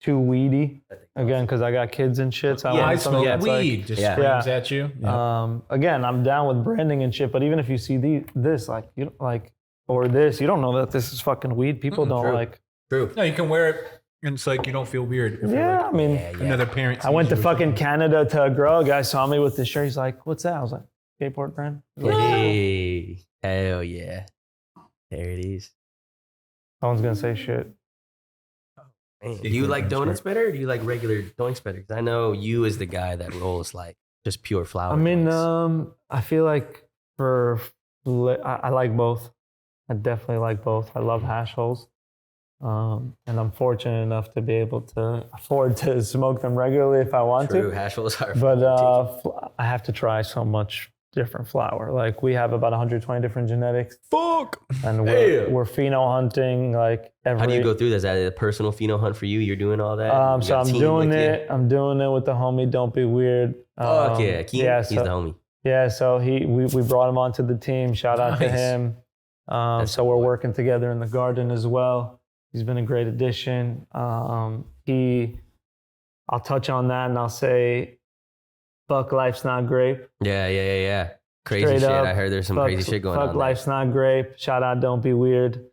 too weedy. Again, because I got kids and shit. So I Yeah, wanted I something smoke that's like, weed. Just Yeah. screams at you. Yeah. again, I'm down with branding and shit. But even if you see this, like you like or this, you don't know that this is fucking weed. People don't true. like. True. No, you can wear it, and it's like you don't feel weird. If you're Yeah, like I mean, another parent. I went to sees you or fucking Canada to grow. A guy saw me with this shirt. He's like, "What's that?" I was like, "Skateboard brand." He's like, Hey. Hell yeah. There it is. no one's gonna say shit. Man, do you like donuts better, or do you like regular doinks better? Because I know you is the guy that rolls like just pure flour. I mean, doinks. I feel like I like both. I definitely like both. I love hash holes. And I'm fortunate enough to be able to afford to smoke them regularly if I want True, to. hash rolls are. But I have to try so much different flour. Like we have about 120 different genetics, Fuck. and Damn. we're pheno hunting like every. How do you go through that? Is that a personal pheno hunt for you? You're doing all that? You So got a I'm team doing with you? it. I'm doing it with the homie. Don't be weird. Fuck yeah, Keem, Yeah, he's so, the homie. Yeah, so we brought him onto the team. Shout out to Nice. him. So we're working together in the garden as well. He's been a great addition. I'll touch on that and I'll say, fuck life's not grape. Yeah. Crazy Straight shit. up, I heard there's some fuck, crazy shit going on. Fuck life's not grape. Shout out Don't Be Weird.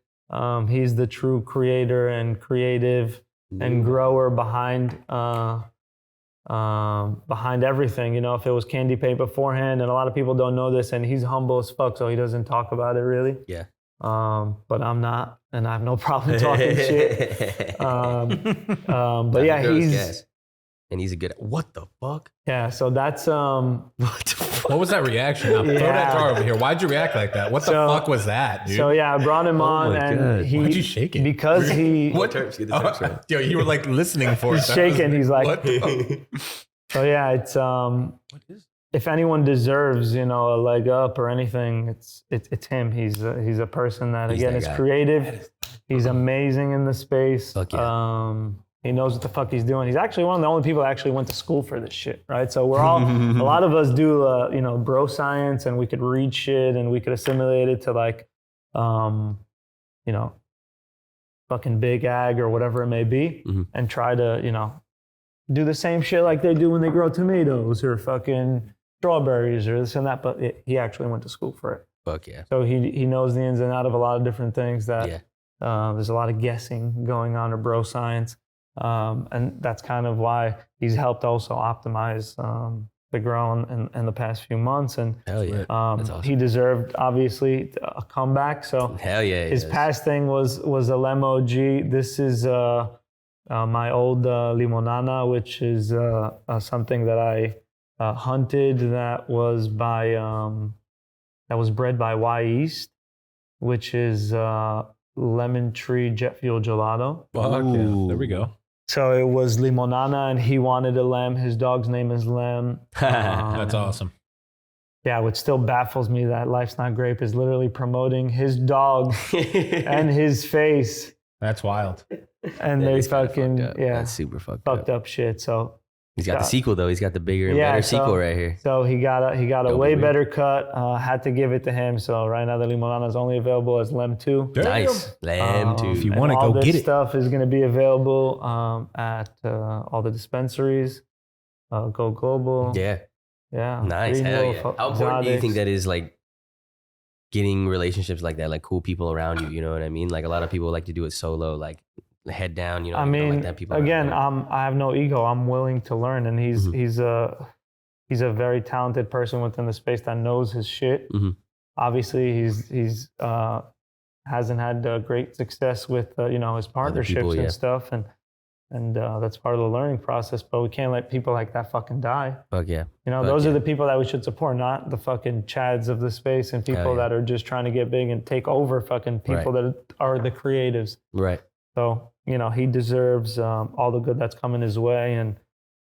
He's the true creator and creative and grower behind everything. You know, if it was candy paint beforehand, and a lot of people don't know this, and he's humble as fuck, so he doesn't talk about it really. Yeah. But I'm not, and I have no problem talking shit. But yeah, he's a good. What the fuck? Yeah, so that's What the fuck? What was that reaction? Now, throw that jar over here. Why'd you react like that? What the fuck was that, dude? So yeah, I brought him on, my and God. Why'd you shake it? because he What terms? Get the terms right. Yo, you were like listening for he's it. shaking. He's like, What the fuck? so yeah, it's What is if anyone deserves, you know, a leg up or anything, it's him. He's a person that He's again that is guy. creative. He's amazing in the space. Fuck yeah. He knows what the fuck he's doing. He's actually one of the only people that actually went to school for this shit, right? So we're all, a lot of us do, you know, bro science, and we could read shit and we could assimilate it to like, you know, fucking big ag or whatever it may be, and try to, you know, do the same shit like they do when they grow tomatoes or fucking strawberries or this and that. But he actually went to school for it. Fuck yeah. So he knows the ins and out of a lot of different things that Yeah. there's a lot of guessing going on or bro science. And that's kind of why he's helped also optimize the grow in the past few months. And Hell yeah. That's awesome. he deserved, obviously, a comeback. So Hell yeah. his past thing was a Lem OG. This is my old Limonana, which is something that I hunted that was bred by Y East, which is lemon tree jet fuel gelato. Fuck yeah. There we go. So it was Limonana, and he wanted a Lem. His dog's name is Lem. That's awesome. Yeah, which still baffles me that Life's Not Grape is literally promoting his dog and his face, That's wild. and they fucking That's super fucked up shit. So He's got the sequel though. He's got the bigger and Yeah, better so- sequel right here. So he got a Don't way be weird. better cut. Had to give it to him. So right now the Limonana is only available as Lem 2. Damn. Nice. Lamb too. If you And want to all go this get it. stuff is going to be available at all the dispensaries. Go Global. Yeah. Yeah. Nice. Green Hell Wolf, yeah. How important do you think Exotics. that is, like, getting relationships like that, like cool people around you? You know what I mean? Like a lot of people like to do it solo, like head down. You know, I you don't mean, like that people around again, you. I have no ego. I'm willing to learn, and he's a very talented person within the space that knows his shit. Mhm. Obviously, he's hasn't had great success with his partnerships people, yeah. and stuff, and that's part of the learning process. But we can't let people like that fucking die. Fuck yeah. Fuck Those yeah. are the people that we should support, not the fucking chads of the space and people Hell yeah. that are just trying to get big and take over fucking people that are the creatives. Right. So, he deserves all the good that's coming his way, and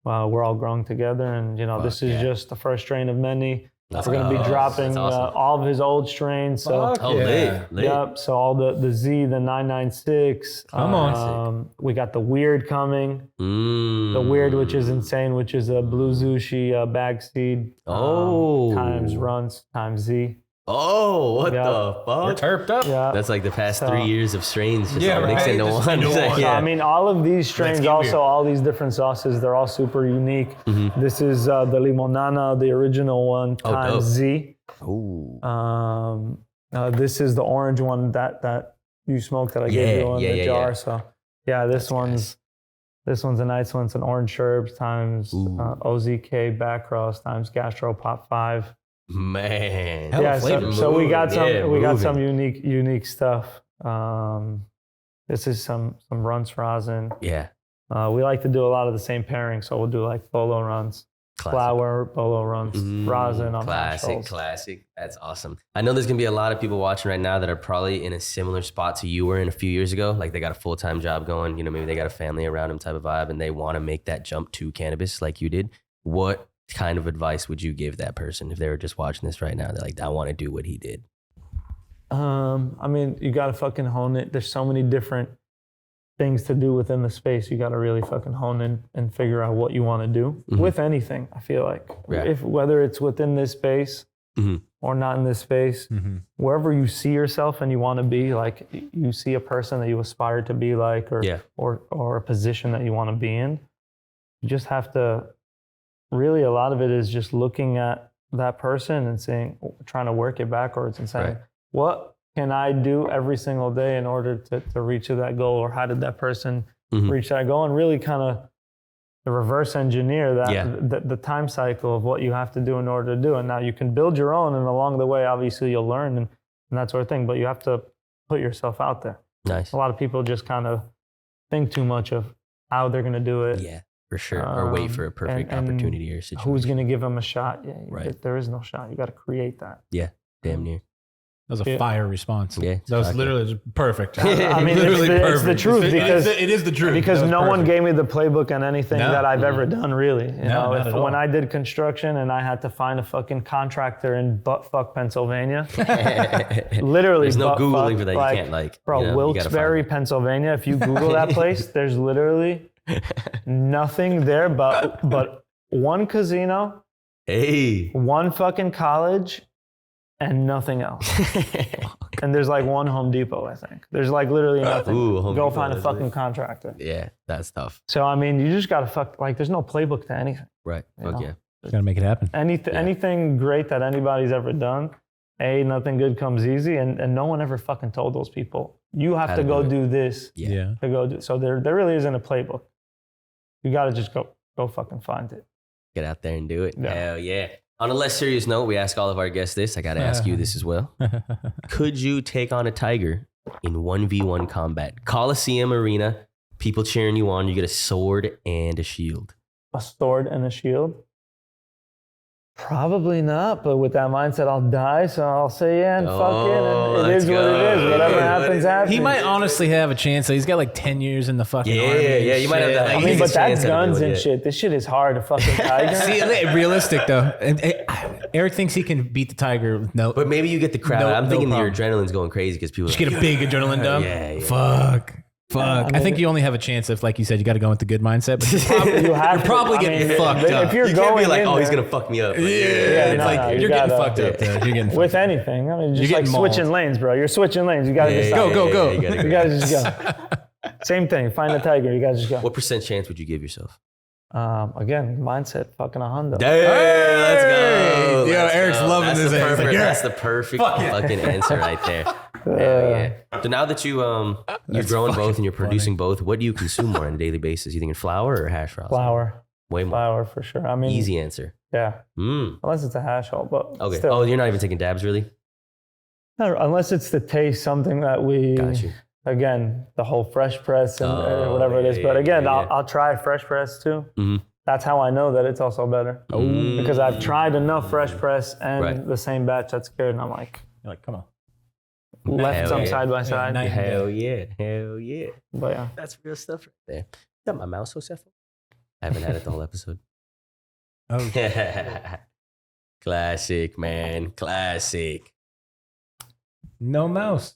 we're all growing together. And, this is yeah. just the first strain of many. Let's We're going to go. be dropping That's awesome. all of his old strains. So, Fuck Oh, yeah. lit. yep. So all the Z, the 996. Come on. We got the Weird coming. Mm. The Weird, which is insane, which is a blue Zushi bag seed. Oh. Times runs times Z. Oh, what Yeah. the We're fuck? turped up. Yeah. That's like the past So- 3 years of strains just Yeah, all mixed right. into Just one. into It's like, one. yeah. I mean, all of these strains, get also weird. all these different sauces, they're all super unique. This is the Limonana, the original one, Oh, times dope. Z. Ooh. This is the orange one that you smoked that I gave you in the jar. yeah. So yeah, this one's a nice one. It's an orange sherbs times OZK backcross times Gastropop 5. Man. Hell, Yeah, flavor so we got some moving. some unique stuff. This is some runts rosin. Yeah. We like to do a lot of the same pairing, so we'll do like bolo runs, Classic. flour, bolo runs, rosin on naturals. Classic. That's awesome. I know there's gonna be a lot of people watching right now that are probably in a similar spot to you were in a few years ago. Like they got a full-time job going, maybe they got a family around them type of vibe, and they want to make that jump to cannabis like you did. What kind of advice would you give that person if they were just watching this right now? They're like, I want to do what he did. I mean, you gotta fucking hone it. There's so many different things to do within the space. You got to really fucking hone in and figure out what you want to do with anything. I feel like whether it's within this space or not in this space, wherever you see yourself and you want to be, like you see a person that you aspire to be like, or a position that you want to be in, you just have to really, a lot of it is just looking at that person and saying, trying to work it backwards and saying, what can I do every single day in order to reach to that goal? Or how did that person reach that goal? And really kind of reverse engineer that the time cycle of what you have to do in order to do it. Now you can build your own, and along the way, obviously you'll learn and that sort of thing, but you have to put yourself out there. Nice. A lot of people just kind of think too much of how they're going to do it. Yeah, for sure. Or wait for a perfect opportunity or situation. Who's going to give them a shot? Yeah, there is no shot. You got to create that. Yeah, damn near. That was a fire response. Yeah, that was literally perfect. I mean, it's the truth because it is the truth. Because no one gave me the playbook on anything that I've ever done, really. You know, not at all. When I did construction and I had to find a fucking contractor in buttfuck Pennsylvania, literally, there's no buttfuck, Googling for that. You can't like, bro, you know, Wilkes-Barre, Pennsylvania. If you Google that place, there's literally nothing there but one casino, one fucking college, and nothing else. And there's like one Home Depot, I think. There's like literally nothing. Go find a fucking contractor. Yeah, that's tough. So, I mean, you just got to there's no playbook to anything. Right. Fuck yeah. You gotta make it happen. Anything great that anybody's ever done, nothing good comes easy. And no one ever fucking told those people, you have to go do this. Yeah. To go do. So there really isn't a playbook. You got to just go fucking find it. Get out there and do it. Yeah. Hell yeah. On a less serious note, we ask all of our guests this. I got to ask you this as well. Could you take on a tiger in 1v1 combat? Coliseum arena, people cheering you on. You get a sword and a shield. A sword and a shield? Probably not, but with that mindset, I'll die. So I'll say yeah and fuck it. And it is what it is. Whatever happens, happens. He might honestly have a chance. He's got like 10 years in the fucking army. Yeah, you might have that. I mean, but that's guns and shit. This shit is hard to fucking tiger. See, realistic though. And Eric thinks he can beat the tiger with no. But maybe you get the crowd. I'm thinking your adrenaline's going crazy because people just get a big adrenaline dump. Yeah. Fuck. I think you only have a chance if, like you said, you got to go with the good mindset. But you're probably getting fucked up. If you're You going can't be like, in oh, he's there- going to fuck me up. Like, it's like you're getting fucked up. You're getting with fucked up. anything. I mean, just You're like getting switching mauled. lanes, bro. You're switching lanes. You gotta decide. Go. You gotta just go. Same thing. Find a tiger. You gotta just go. What % chance would you give yourself? Again, mindset, fucking 100. Hey, let's go. Yo, Let's Eric's go. loving That's this the answer. perfect- Yeah. That's the perfect fucking answer right there. Yeah. So now that you're growing both and you're producing both, what do you consume more on a daily basis? You thinking flour or hash rosin? Flour. Way more. Flour for sure. I mean, Easy answer. Yeah. Mm. Unless it's a hash roll, but Okay. still. Oh, you're not even taking dabs, really? Unless it's to taste something that we, Got you. again, the whole fresh press and whatever it is. yeah, But again, yeah. I'll try fresh press too. Mhm. That's how I know that it's also better. Because I've tried enough fresh press and the same batch that's good, and I'm like, You're like, come on. left Hell some yeah. side by side. nice. Hell yeah. But yeah. That's real stuff right there. Got my mouse so set. I haven't had it the whole episode. Oh, Classic, man. Classic. no mouse.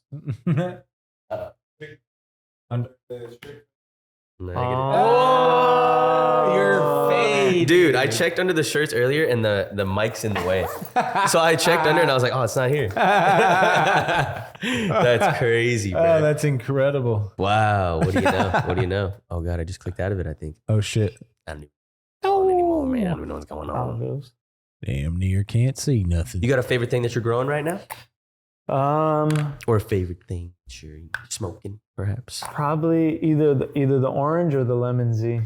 Oh, your face. Dude, I checked under the shirts earlier and the mic's in the way. So I checked under and I was like, oh, it's not here. That's crazy, bro. Oh, that's incredible. Wow. What do you know? What do you know? Oh, God, I just clicked out of it, I think. Oh, shit. I don't even know anymore, man. I don't even know what's going on. Damn near can't see nothing. You got a favorite thing that you're growing right now? Or a favorite thing that you're smoking, perhaps? Probably either the orange or the lemon Z.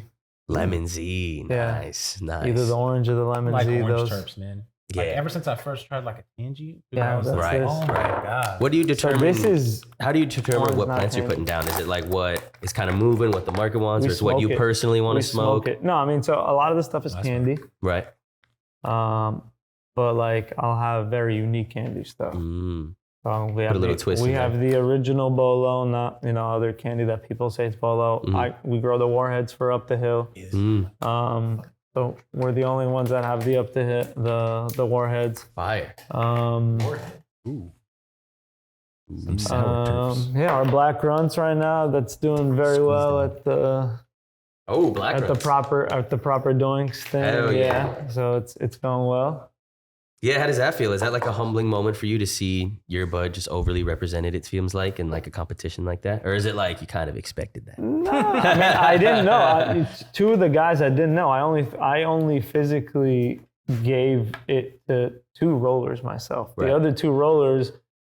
Lemon Z. Yeah. Nice. Either the orange or the I lemon like Z. orange Those. terps, man. Yeah. Like ever since I first tried like a tangy, Yeah, I was that's like, this. oh my God. What do you So determine? this is How do you determine Orange, what not plants you're tangy. putting down? Is it like what is kind of moving, what the market wants, We or it's what you smoke it. personally want we to smoke? it. No, I mean, so a lot of the stuff is That's candy. Right. But like I'll have very unique candy stuff. Mm. We have a little twist We in have the original bolo, not other candy that people say it's bolo. We grow the warheads for up the hill. Mm. So we're the only ones that have the up the hit the warheads. Fire. Um, Ooh. Some sour turfs. Yeah, our black runts right now. That's doing very well at the Black the proper doinks thing. Hell yeah. So it's going well. Yeah, how does that feel? Is that like a humbling moment for you to see your bud just overly represented, it feels like, in like a competition like that? Or is it like you kind of expected that? No, I mean, I didn't know. Two of the guys I didn't know. I only physically gave it to 2 rollers myself. Right. The other 2 rollers,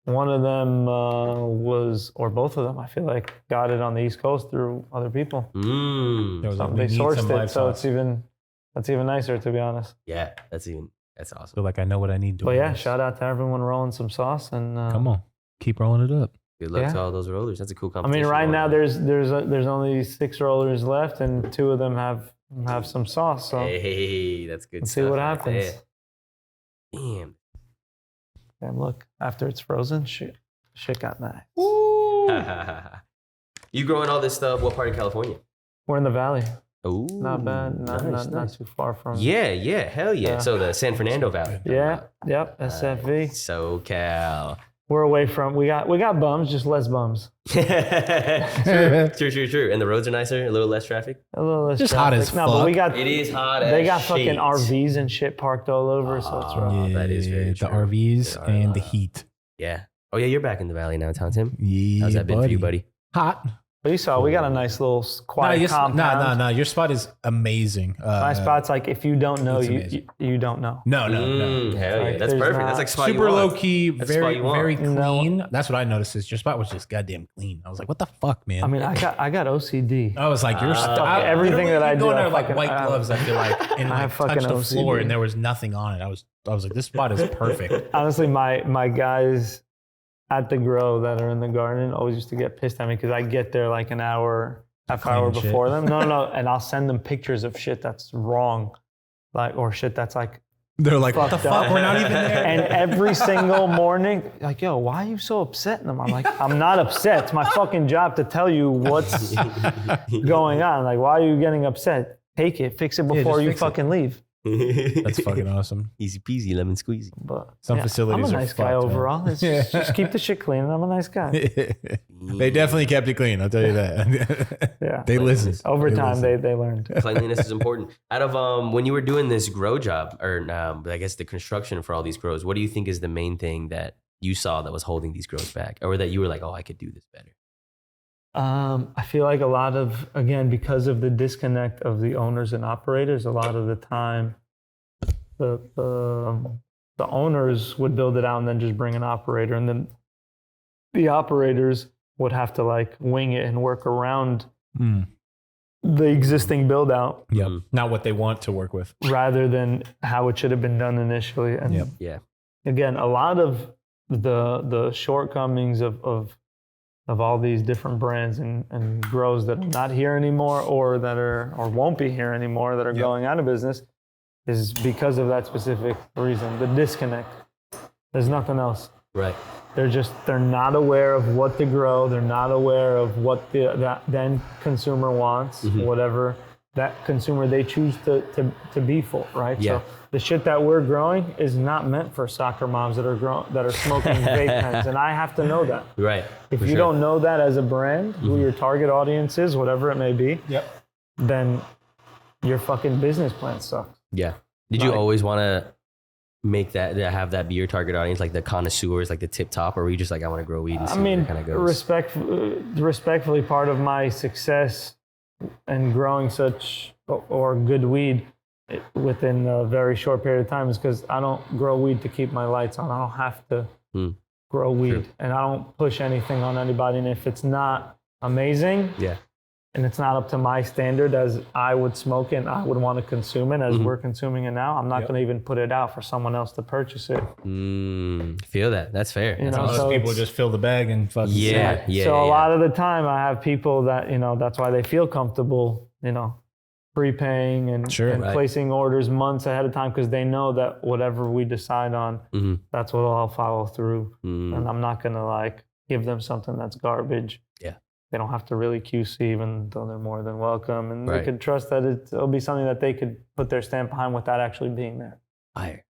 one of them was, or both of them, I feel like, got it on the East Coast through other people. There was So like, they we need sourced some it, live so sauce. that's even nicer, to be honest. Yeah, that's awesome. Feel like I know what I need to. But yeah, shout out to everyone rolling some sauce and Come on, keep rolling it up. Good luck Yeah. to all those rollers. That's a cool I competition. mean, right now there's only 6 rollers left, and 2 of them have some sauce. So Hey, that's good let's stuff. see what right happens. there. Damn. And look, after it's frozen, shit got nice. You growing all this stuff? What part of California? We're in the valley. Oh, Not bad. Not too far from. Yeah, hell yeah. Yeah. So the San Fernando Valley. Yeah. Yep. SFV. SoCal. We're away from. We got bums, just less bums. True. And the roads are nicer, a little less traffic. A little less. Just hot traffic. as No, but we fuck. got. It is hot. They as got fucking shit. RVs and shit parked all over, so it's rough. Oh, that is very the true. RVs They are, and the heat. Yeah. Oh yeah, you're back in the valley now, Tim. Yeah, How's that been for you, buddy? Hot. But you saw, we got a nice little quiet compound. No. Your spot is amazing. My spot's like, if you don't know, it's you amazing. you don't know. No. Hell yeah, Like, that's there's perfect. not- That's like spot Super you want. low key, That's the spot very you want. very No. clean. That's what I noticed. Is your spot was just goddamn clean. I was like, what the fuck, man? I mean, I got OCD. I was like, you're everything that I do, Going I there like fucking- white I have- gloves. I feel like, and I I have fucking touched the floor, OCD. and there was nothing on it. I was like, this spot is perfect. Honestly, my guys at the grow that are in the garden always used to get pissed at me because I get there like an hour, half hour Cleaning before shit. them. No, and I'll send them pictures of shit that's wrong, like, or shit that's like. They're like, what the Fucked up. fuck? We're not even there. And every single morning, like, yo, why are you so upset? And I'm like, I'm not upset. It's my fucking job to tell you what's going on. Like, why are you getting upset? Take it, fix it before just you fix it. fucking leave. That's fucking awesome. Easy peasy, lemon squeezy. But Some facilities I'm a are nice guy fucked, man. overall. It's just keep the shit clean, and I'm a nice guy. They definitely kept it clean. I'll tell you that. Yeah. They listen. Over They time, listen. they learned. Cleanliness is important. Out of when you were doing this grow job, or I guess the construction for all these grows, what do you think is the main thing that you saw that was holding these grows back, or that you were like, oh, I could do this better? I feel like a lot of, again, because of the disconnect of the owners and operators, a lot of the time, the owners would build it out and then just bring an operator, and then the operators would have to like wing it and work around the existing build out Yep. Mhm. Not what they want to work with. rather than how it should have been done initially. And Yep. Yeah. again, a lot of the shortcomings of all these different brands and grows that are not here anymore, or that are, or won't be here anymore, that are Yep. going out of business, is because of that specific reason, the disconnect. There's nothing else. Right. They're not aware of what to grow. They're not aware of what the end consumer wants, whatever that consumer they choose to be for, right? Yeah. So the shit that we're growing is not meant for soccer moms that are smoking vape pens, and I have to know that. Right. If For you sure. don't know that as a brand, who your target audience is, whatever it may be, Yep. then your fucking business plan sucks. Yeah. Did you Like- always want to have that be your target audience, like the connoisseurs, like the tip top, or were you just like, I want to grow weed and see I mean, where it kind of goes? respectfully, part of my success in growing such or good weed within a very short period of time is because I don't grow weed to keep my lights on. I don't have to grow weed, True. and I don't push anything on anybody. And if it's not amazing, Yeah. and it's not up to my standard as I would smoke it and I would want to consume it as we're consuming it now, I'm not going to even put it out for someone else to purchase it. Feel that. That's fair. You That's know, awesome. Most so people it's- just fill the bag and fucking Yeah. So a lot of the time I have people that, that's why they feel comfortable, prepaying and, Sure. and Right. placing orders months ahead of time because they know that whatever we decide on, that's what I'll follow through. And I'm not going to like give them something that's garbage. Yeah. They don't have to really QC, even though they're more than welcome. And Right. they could trust that it'll be something that they could put their stamp behind without actually being there. Fire.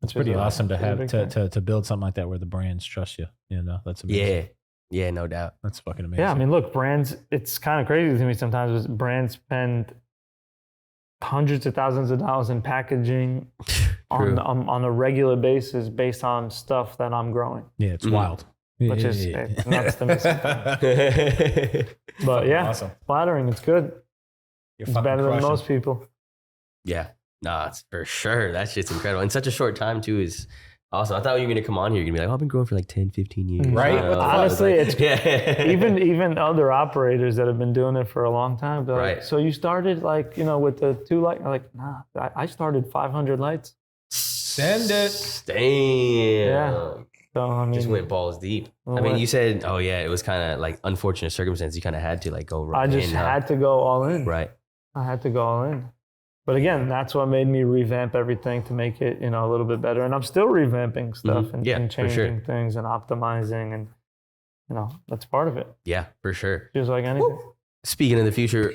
It's pretty awesome to have to build something like that where the brands trust you. You know, that's amazing. Yeah, no doubt. That's fucking amazing. Yeah, I mean, look, brands. It's kind of crazy to me sometimes. Brands spend hundreds of thousands of dollars in packaging on a regular basis based on stuff that I'm growing. Yeah, it's wild. Which is nuts to me sometimes. But yeah, awesome. Flattering. It's good. You're It's better than most people. Yeah, nah, it's for sure. That shit's incredible. In such a short time, too, is awesome. I thought you were going to come on here. You're going to be like, oh, I've been growing for like 10, 15 years. Right. Honestly, it's yeah. even other operators that have been doing it for a long time. They're like, Right. so you started like, with the 2 lights? I'm like, nah, I started 500 lights. Send it. Damn. Yeah. So, I mean, Just went balls deep. I mean, you said, oh, yeah, it was kind of like unfortunate circumstance. You kind of had to like go right I just had to go all in. Right. I had to go all in. But again, that's what made me revamp everything to make it, a little bit better. And I'm still revamping stuff and changing things and optimizing, and that's part of it. Yeah, for sure. Just like anything. Speaking of the future,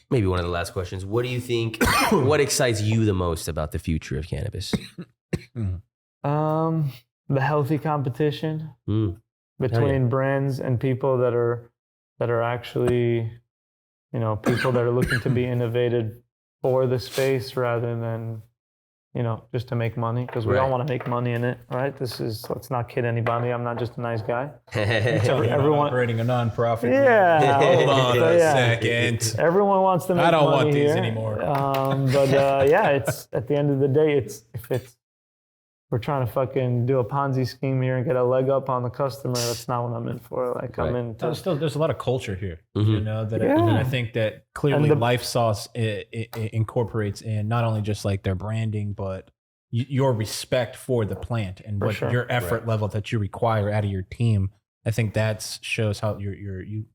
maybe one of the last questions. What do you think, what excites you the most about the future of cannabis? The healthy competition between brands and people that are actually, people that are looking to be innovative for the space rather than, just to make money, because we all want to make money in it, right? Let's not kid anybody. I'm not just a nice guy. Everyone operating a nonprofit. Yeah. Hold on a Yeah. second. Everyone wants to make money. I don't want these here. anymore. But yeah, it's at the end of the day, if we're trying to fucking do a Ponzi scheme here and get a leg up on the customer, that's not what I'm in for. Like I'm in. There's a lot of culture here, that Yeah. and I think that clearly And Lyf Sauce it incorporates in not only just like their branding, but your respect for the plant and what your effort level that you require out of your team. I think that shows how you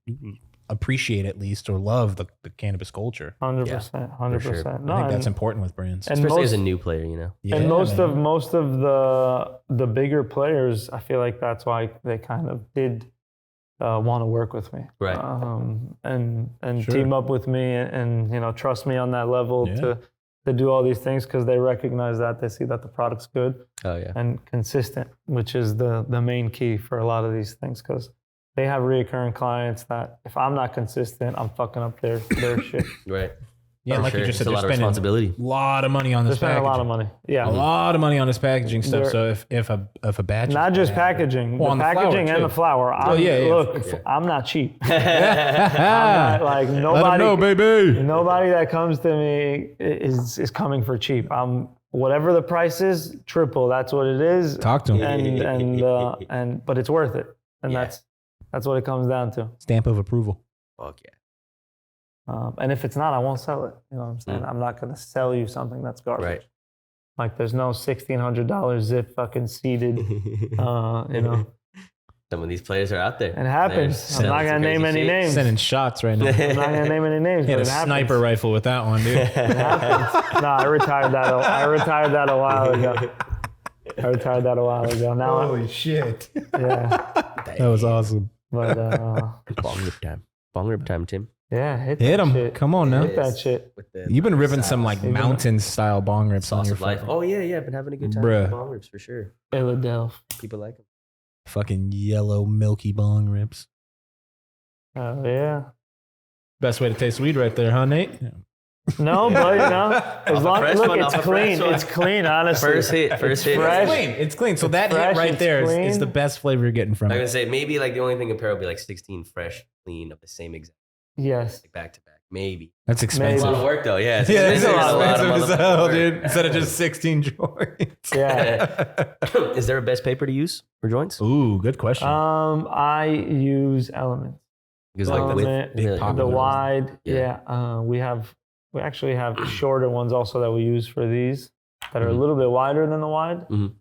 appreciate at least or love the cannabis culture. 100%, 100%. No, I think that's important with brands. And Especially as a new player, Yeah, and most man. of the bigger players, I feel like that's why they kind of did want to work with me, Right. And Sure. team up with me and trust me on that level Yeah. to do all these things, because they recognize that, they see that the product's good Oh, yeah. and consistent, which is the main key for a lot of these things, because they have reoccurring clients that if I'm not consistent, I'm fucking up their shit. Right. Yeah, For like sure. you just said, It's a they're lot of spending responsibility. a lot of money on They're this spending packaging. a lot of money. Yeah. A lot of money on this packaging stuff. They're- So if a batch, Not is just bad- packaging, Well, on the the flower, packaging and too. the flower. Look, I'm not cheap. I'm not, like, Let 'em nobody, know, baby. nobody that comes to me is coming for cheap. Whatever the price is, triple. That's what it is. Talk to him. But it's worth it, and Yeah. that's what it comes down to. Stamp of approval. Fuck yeah. And if it's not, I won't sell it. You know what I'm saying? I'm not going to sell you something that's garbage. Right. Like there's no $1,600 zip fucking seeded. Some of these players are out there. It happens. They're I'm not selling going some to name crazy any shit. names. Sending shots right now. I'm not gonna name any names, He but had a it happens. sniper rifle with that one, dude. It happens. No, I retired that. I retired that a while ago. Now, shit. yeah, That was awesome. but Bong rip time. Bong rip time, Tim. yeah, Hit that him. shit. Come on now. Hit that shit. With the You've been ripping some like Even- mountain style bong rips on sauce your of life. fucking, Oh, yeah. I've been having a good time Bruh. with bong rips for sure. Philadelphia. People like them. fucking yellow milky bong rips. Oh yeah. Best way to taste weed right there, huh, Nate? No, but as long fresh look, one, it's off a fresh clean. one. It's clean, honestly. First hit. It's It's fresh. clean. It's clean. So that fresh, hit right it's there is clean. the best flavor you're getting from I'm it. going to say maybe like the only thing compared would be like 16 fresh, clean of the same exact, Yes. like back to back. Maybe. That's A expensive. lot of work though. Yeah. It's Yeah, it's expensive. It's a lot of expensive as hell, motherfucking dude. work. Instead of just 16 joints. Yeah. Is there a best paper to use for joints? Ooh, good question. I use Elements. Because like with Element, big the- pop- the Popular. wide. Yeah. Yeah. We actually have shorter ones also that we use for these that are a Mhm. little bit wider than the wide. Mhm.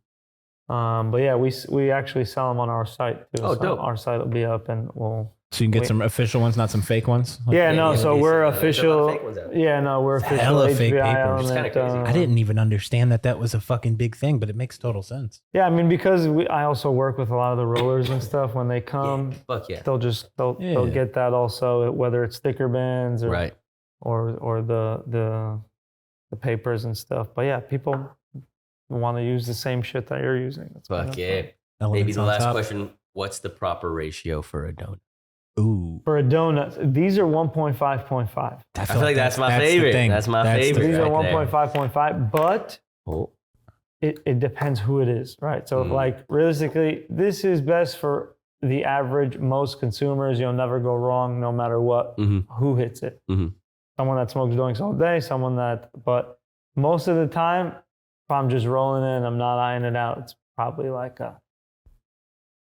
But yeah, we actually sell them on our site too. Oh, So dope. Our site will be up, and we'll. So you can get some official ones, not some fake ones? Like- Yeah, no. yeah, So yeah, we're there's a lot of official. fake ones out there. Yeah, no, we're official hella fake HBI papers. Element. It's kinda crazy. I didn't even understand that was a fucking big thing, but it makes total sense. Yeah, I mean, because I also work with a lot of the rollers and stuff. When they come, Fuck yeah. they'll Yeah. get that also, whether it's sticker bands or Right. or the papers and stuff. But yeah, people want to use the same shit that you're using. That's kind Fuck of yeah. fun. Maybe Elements the on last top. question. What's the proper ratio for a donut? Ooh. For a donut, these are 1.5.5. I feel like that's my the favorite. thing. That's my That's the favorite. These are right there. 1.5.5, but Oh. it depends who it is, right? So like realistically, this is best for the average, most consumers. You'll never go wrong no matter what, who hits it. Someone that smokes joints all day, but most of the time, if I'm just rolling in, I'm not eyeing it out, it's probably like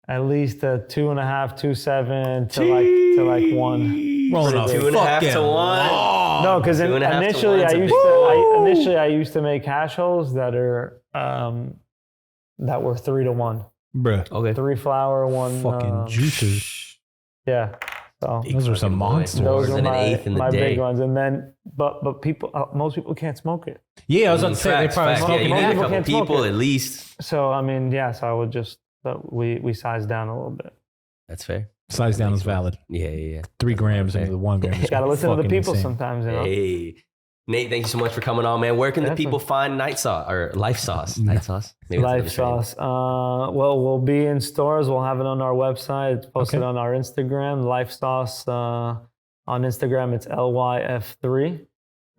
at least a 2.5, 2.7 to like 1. Rolling Pretty off big. 2.5 to fucking 1. log. No, because 2.5 to initially 1's a big I used to make hash holes that are that were 3 to 1. Bruh. Okay. 3 flour, 1 Fucking juices. Yeah. So Big Those are some fucking boy. monsters. More those are than an my, eighth in the my day. big ones. And then but people most people can't smoke it. Yeah, I was about to say they Facts, probably facts. smoke Yeah, you them need a all. People couple can't smoke people it. at least. So I mean, so I would just we size down a little bit. That's fair. Size down is valid. Yeah. 3 grams into the 1 gram. is Got to listen to the fucking people insane. sometimes, you know. Hey. Nate, thank you so much for coming on, man. Where can the people find Night Sauce or Lyf Sauce? Night Sauce? Maybe that's Lyf another trade. Sauce. Well, we'll be in stores. We'll have it on our website. It's posted on our Instagram. Lyf Sauce on Instagram. It's LYF3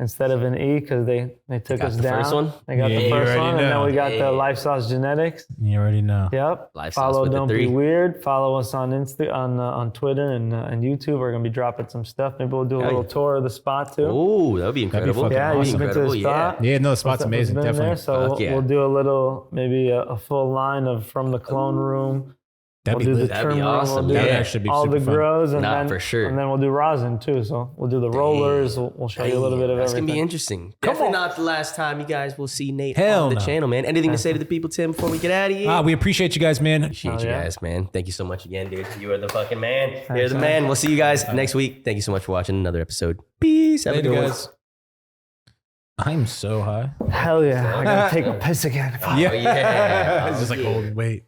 instead of an E because they took got us the down. first one? They got Yeah, the you first already one, and then know. we got the Yeah. Lyf Sauce Genetics. You already know. Yep. Lyf Sauce Follow with the Don't 3. Be Weird. Follow us on on Twitter and YouTube. We're gonna be dropping some stuff. Maybe we'll do a little tour of the spot too. Oh, that would be incredible. fucking Yeah, That'd be you've been to incredible. the spot. Yeah, no, the spot's amazing. Been Definitely. there, so Fuck yeah. we'll do a little, maybe a full line of from the clone room. That'd We'll be do the lit. That'd be trim room. awesome. We'll do Yeah. That'd actually be all super the fun. grows, and Nah, then for sure. and then we'll do rosin too. So we'll do the rollers. We'll show you a little bit of That's everything. gonna be interesting. Definitely not the last time you guys will see Nate Hell on the no. channel, man. Anything to say to the people, Tim, before we get out of here? We appreciate you guys, man. Appreciate you yeah. guys, man. Thank you so much again, dude. You are the fucking man. You're Thanks, the man. man. We'll see you guys next week. Thank you so much for watching another episode. Peace. Have a Later, good one. guys. I'm so high. Hell yeah! I gotta take a piss again. Fuck. Yeah. Oh, yeah. It's just like, Yeah. holy wait.